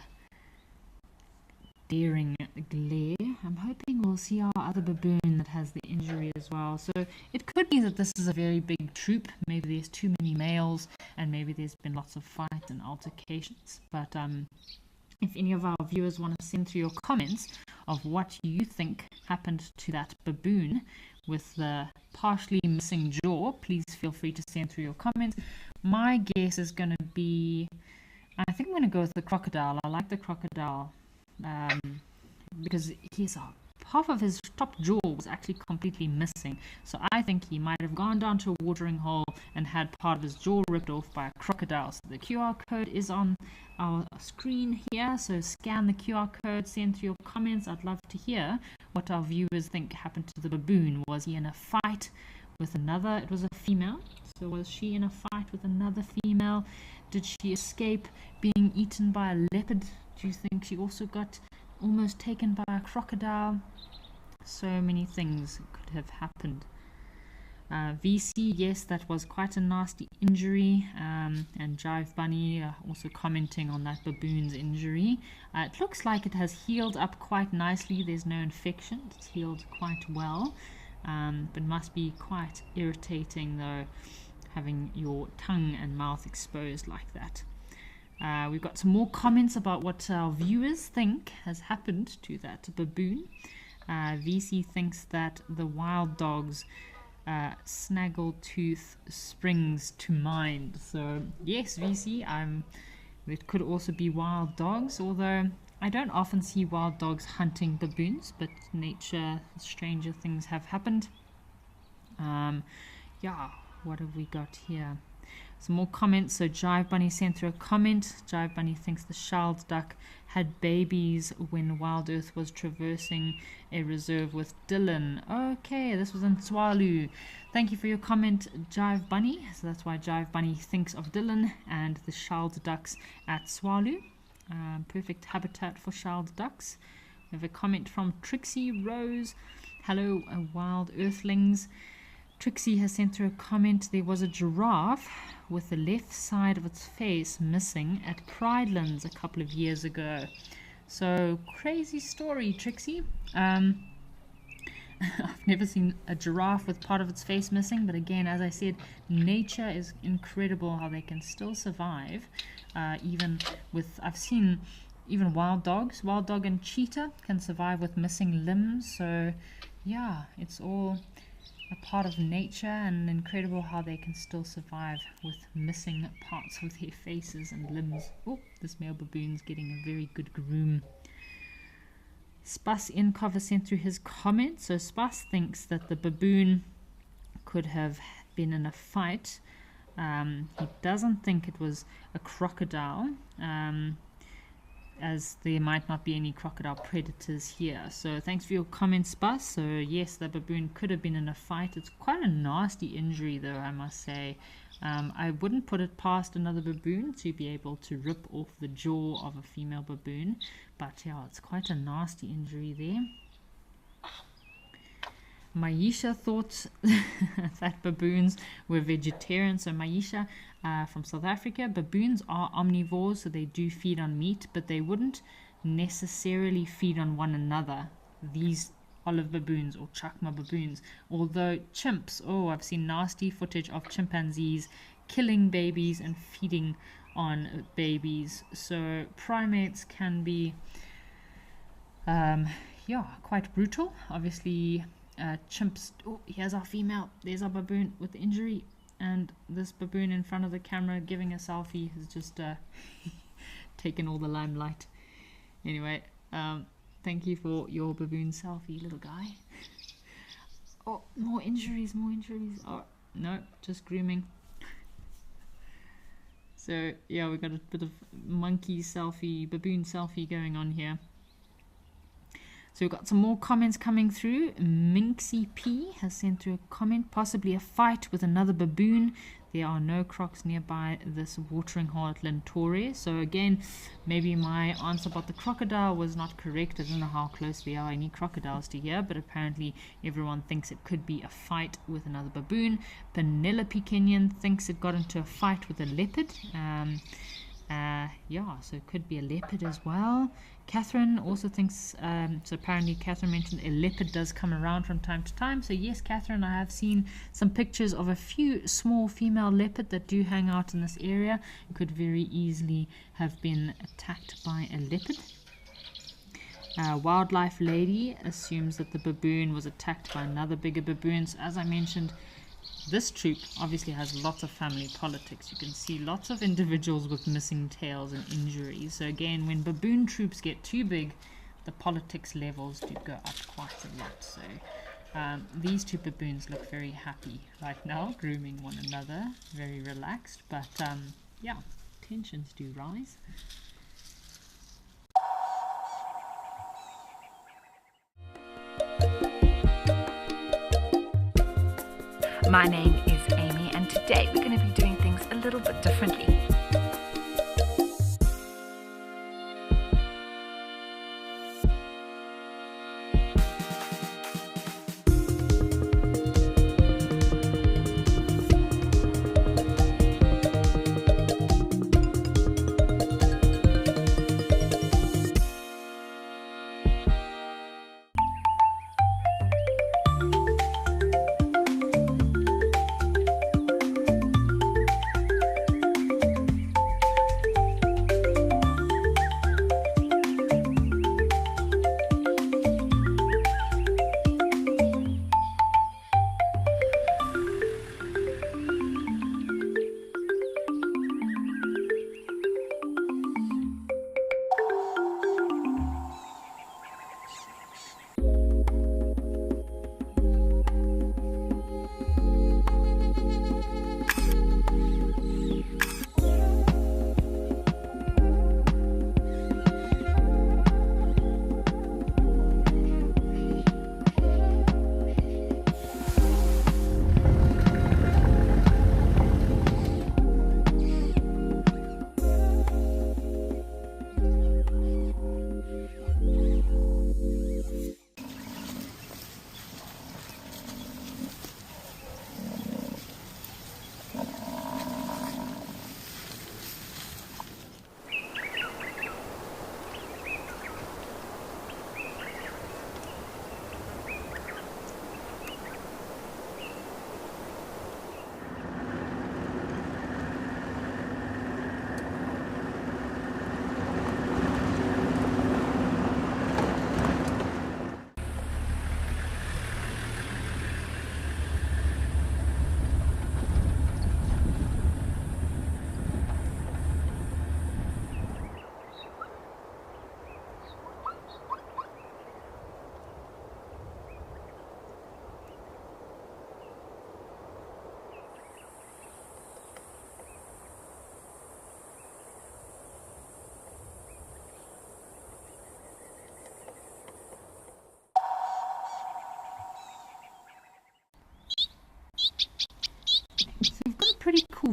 daring glare. I'm hoping we'll see our other baboon that has the injury as well. So it could be that this is a very big troop. Maybe there's too many males and maybe there's been lots of fights and altercations. But if any of our viewers want to send through your comments of what you think happened to that baboon with the partially missing jaw, please feel free to send through your comments. My guess is going to be, I think I'm going to go with the crocodile. I like the crocodile. Because half of his top jaw was actually completely missing. So I think he might have gone down to a watering hole and had part of his jaw ripped off by a crocodile. So the QR code is on our screen here. So scan the QR code, send through your comments. I'd love to hear what our viewers think happened to the baboon. Was he in a fight with another? It was a female. So was she in a fight with another female? Did she escape being eaten by a leopard? Do you think she also got almost taken by a crocodile? So many things could have happened. VC, yes, that was quite a nasty injury. And Jive Bunny also commenting on that baboon's injury. It looks like it has healed up quite nicely. There's no infection. It's healed quite well. But must be quite irritating though, having your tongue and mouth exposed like that. We've got some more comments about what our viewers think has happened to that baboon. VC thinks that the wild dog's snaggletooth springs to mind. So yes, VC, it could also be wild dogs, although I don't often see wild dogs hunting baboons, but nature, stranger things have happened. What have we got here? Some more comments. So Jive Bunny sent through a comment. Jive Bunny thinks the shelled duck had babies when Wild Earth was traversing a reserve with Dylan. Okay, this was in Tswalu. Thank you for your comment, Jive Bunny. So that's why Jive Bunny thinks of Dylan and the shelled ducks at Tswalu. Perfect habitat for shelled ducks. We have a comment from Trixie Rose. Hello, wild earthlings. Trixie has sent through a comment. There was a giraffe with the left side of its face missing at Pridelands a couple of years ago. So, crazy story, Trixie. I've never seen a giraffe with part of its face missing, but again, as I said, nature is incredible how they can still survive. I've seen even wild dog and cheetah can survive with missing limbs. So, yeah, it's all a part of nature, and incredible how they can still survive with missing parts of their faces and limbs. Oh, this male baboon's getting a very good groom. Spas Inkov has sent through his comment. So Spas thinks that the baboon could have been in a fight He doesn't think it was a crocodile, as there might not be any crocodile predators here. So thanks for your comments, Bus. So yes, the baboon could have been in a fight. It's quite a nasty injury though, I must say. I wouldn't put it past another baboon to be able to rip off the jaw of a female baboon, but yeah, it's quite a nasty injury there. Maisha thought that baboons were vegetarian. So Maisha from South Africa, baboons are omnivores, so they do feed on meat, but they wouldn't necessarily feed on one another, these olive baboons or chakma baboons. Although chimps, oh, I've seen nasty footage of chimpanzees killing babies and feeding on babies. So primates can be yeah, quite brutal. Obviously chimps, oh, here's our female, there's our baboon with the injury, and this baboon in front of the camera giving a selfie has just taken all the limelight. Anyway, thank you for your baboon selfie, little guy. Oh, more injuries, more injuries. Oh, no, just grooming. So yeah, we've got a bit of monkey selfie, baboon selfie going on here. So we've got some more comments coming through. Minxie P has sent through a comment, possibly a fight with another baboon. There are no crocs nearby this watering hole at Lentore. So again, maybe my answer about the crocodile was not correct. I don't know how close there are any crocodiles to here, but apparently everyone thinks it could be a fight with another baboon. Penelope Kenyon thinks it got into a fight with a leopard. Yeah, so it could be a leopard as well. Catherine also thinks, so apparently Catherine mentioned a leopard does come around from time to time. So yes, Catherine, I have seen some pictures of a few small female leopard that do hang out in this area. It could very easily have been attacked by a leopard. Wildlife Lady assumes that the baboon was attacked by another bigger baboon. So as I mentioned, this troop obviously has lots of family politics. You can see lots of individuals with missing tails and injuries. So again, when baboon troops get too big, the politics levels do go up quite a lot. So these two baboons look very happy right now, grooming one another, very relaxed. But yeah, tensions do rise. My name is Amy, and today we're going to be doing things a little bit differently.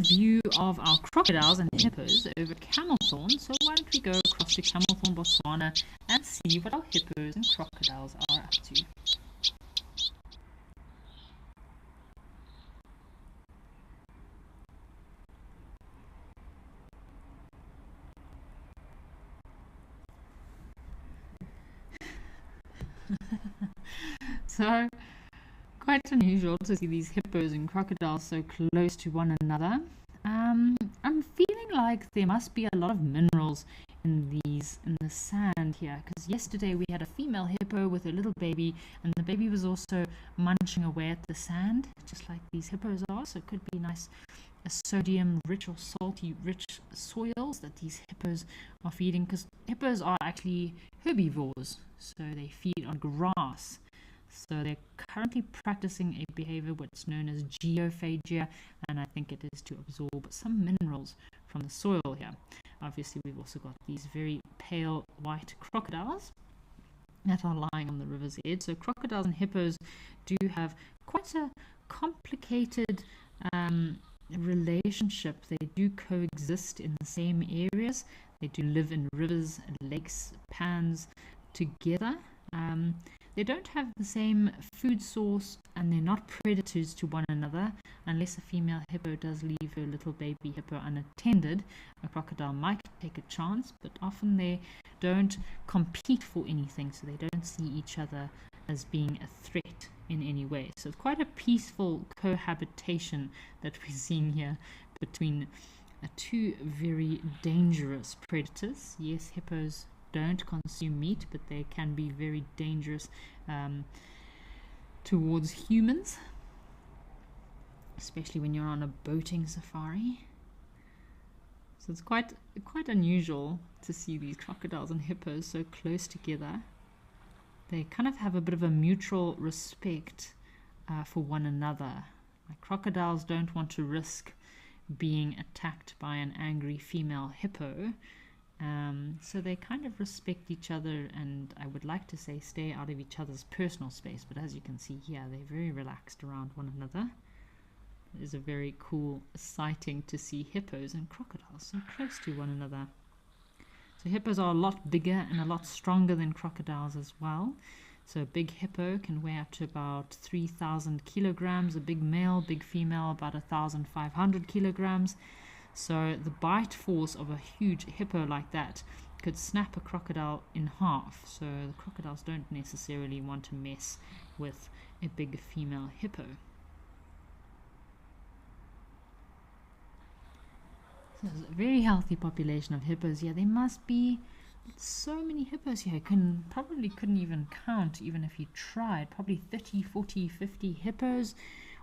view of our crocodiles and hippos over camel thorn. So why don't we go across to camel thorn, Botswana, and see what our hippos and crocodiles are up to. So, quite unusual to see these hippos and crocodiles so close to one another. I'm feeling like there must be a lot of minerals in the sand here, because yesterday we had a female hippo with a little baby, and the baby was also munching away at the sand, just like these hippos are. So it could be nice sodium rich or salty rich soils that these hippos are feeding, because hippos are actually herbivores, so they feed on grass. So they're currently practicing a behavior what's known as geophagia, and I think it is to absorb some minerals from the soil here. Obviously, we've also got these very pale white crocodiles that are lying on the river's edge. So crocodiles and hippos do have quite a complicated relationship. They do coexist in the same areas. They do live in rivers, lakes, ponds together. They don't have the same food source, and they're not predators to one another. Unless a female hippo does leave her little baby hippo unattended, a crocodile might take a chance, but often they don't compete for anything, so they don't see each other as being a threat in any way. So it's quite a peaceful cohabitation that we're seeing here between two very dangerous predators. Yes, hippos don't consume meat, but they can be very dangerous towards humans, especially when you're on a boating safari. So it's quite unusual to see these crocodiles and hippos so close together. They kind of have a bit of a mutual respect for one another. Like, crocodiles don't want to risk being attacked by an angry female hippo. So they kind of respect each other, and I would like to say stay out of each other's personal space, but as you can see here, they're very relaxed around one another. It is a very cool sighting to see hippos and crocodiles so close to one another. So hippos are a lot bigger and a lot stronger than crocodiles as well. So a big hippo can weigh up to about 3,000 kilograms, a big male, big female about 1,500 kilograms. So the bite force of a huge hippo like that could snap a crocodile in half. So the crocodiles don't necessarily want to mess with a big female hippo. So there's a very healthy population of hippos here. There must be so many hippos here. Probably couldn't even count, even if you tried. Probably 30, 40, 50 hippos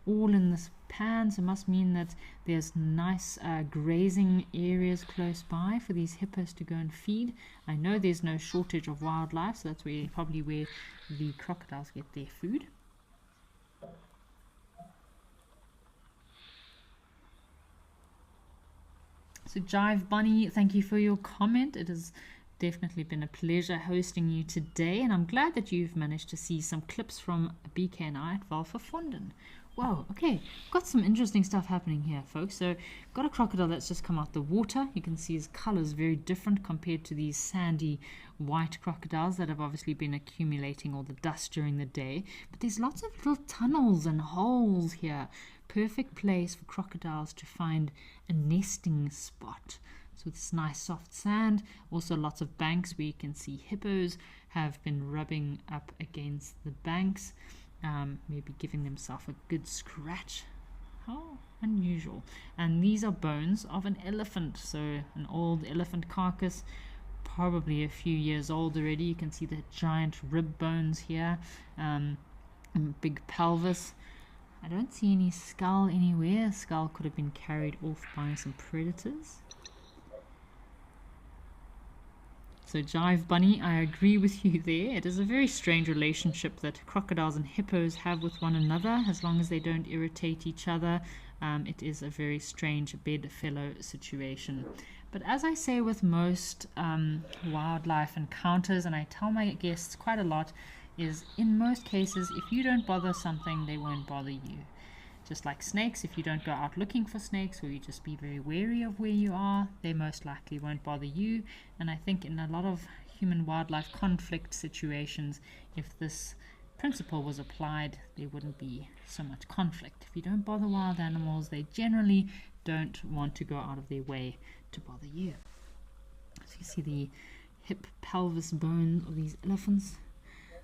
all in this pan. So it must mean that there's nice grazing areas close by for these hippos to go and feed. I know there's no shortage of wildlife, so that's probably where the crocodiles get their food. So Jive Bunny, thank you for your comment. It has definitely been a pleasure hosting you today, and I'm glad that you've managed to see some clips from BK and I at Valverfonden. Wow, okay, got some interesting stuff happening here, folks. So got a crocodile that's just come out the water. You can see his color is very different compared to these sandy white crocodiles that have obviously been accumulating all the dust during the day. But there's lots of little tunnels and holes here. Perfect place for crocodiles to find a nesting spot. So it's nice soft sand. Also lots of banks where you can see hippos have been rubbing up against the banks. Maybe giving themselves a good scratch. How unusual. And these are bones of an elephant, so an old elephant carcass, probably a few years old already. You can see the giant rib bones here, and big pelvis. I don't see any skull anywhere. Skull could have been carried off by some predators. So Jive Bunny, I agree with you there. It is a very strange relationship that crocodiles and hippos have with one another, as long as they don't irritate each other. It is a very strange bedfellow situation. But as I say with most wildlife encounters, and I tell my guests quite a lot, is in most cases, if you don't bother something, they won't bother you. Just like snakes, if you don't go out looking for snakes, or you just be very wary of where you are, they most likely won't bother you. And I think in a lot of human-wildlife conflict situations, if this principle was applied, there wouldn't be so much conflict. If you don't bother wild animals, they generally don't want to go out of their way to bother you. So you see the hip pelvis bone of these elephants.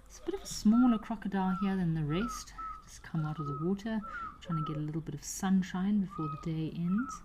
It's a bit of a smaller crocodile here than the rest. Just come out of the water, trying to get a little bit of sunshine before the day ends.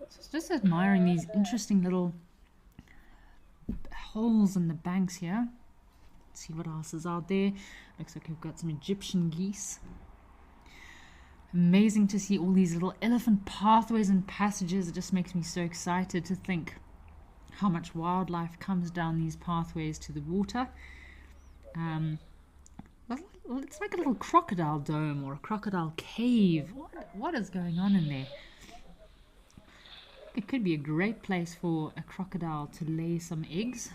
So just admiring these interesting little holes in the banks here. Let's see what else is out there. Looks like we've got some Egyptian geese. Amazing to see all these little elephant pathways and passages. It just makes me so excited to think how much wildlife comes down these pathways to the water. Well, it's like a little crocodile dome or a crocodile cave. What is going on in there? It could be a great place for a crocodile to lay some eggs.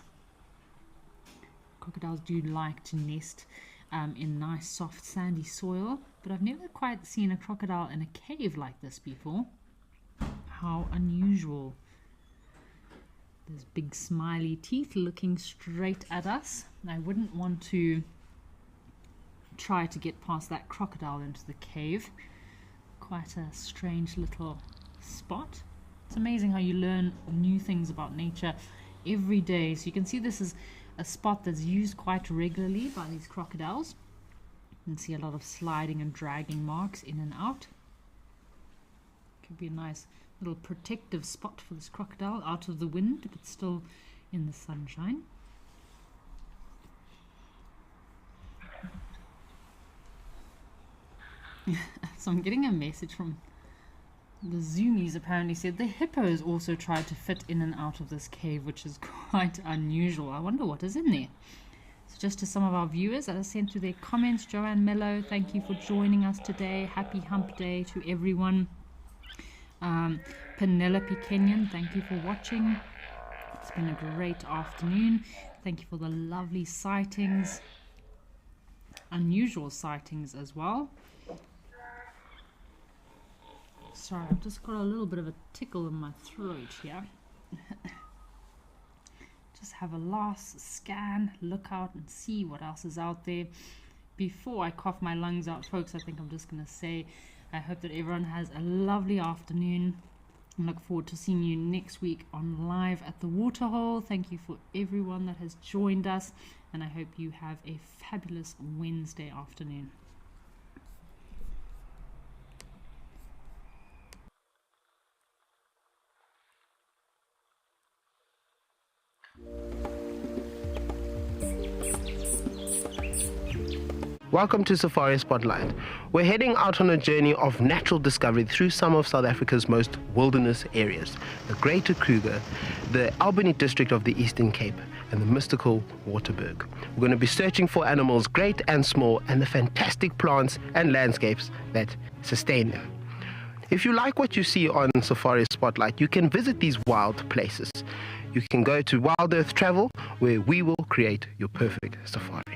Crocodiles do like to nest in nice, soft, sandy soil, but I've never quite seen a crocodile in a cave like this before. How unusual. Those big smiley teeth looking straight at us. I wouldn't want to try to get past that crocodile into the cave. Quite a strange little spot. It's amazing how you learn new things about nature every day. So you can see this is a spot that's used quite regularly by these crocodiles. You can see a lot of sliding and dragging marks in and out. Could be a nice little protective spot for this crocodile, out of the wind but still in the sunshine. So I'm getting a message from the Zoomies, apparently said the hippos also tried to fit in and out of this cave, which is quite unusual. I wonder what is in there. So just to some of our viewers that are sent through their comments, Joanne Mello, thank you for joining us today. Happy hump day to everyone. Penelope Kenyon, thank you for watching. It's been a great afternoon. Thank you for the lovely sightings, unusual sightings as well. Sorry, I've just got a little bit of a tickle in my throat here. Just have a last scan, look out and see what else is out there. Before I cough my lungs out, folks, I think I'm just going to say I hope that everyone has a lovely afternoon. I look forward to seeing you next week on Live at the Waterhole. Thank you for everyone that has joined us, and I hope you have a fabulous Wednesday afternoon. Welcome to Safari Spotlight. We're heading out on a journey of natural discovery through some of South Africa's most wilderness areas, the Greater Kruger, the Albany district of the Eastern Cape, and the mystical Waterberg. We're going to be searching for animals great and small and the fantastic plants and landscapes that sustain them. If you like what you see on Safari Spotlight, you can visit these wild places. You can go to Wild Earth Travel, where we will create your perfect safari.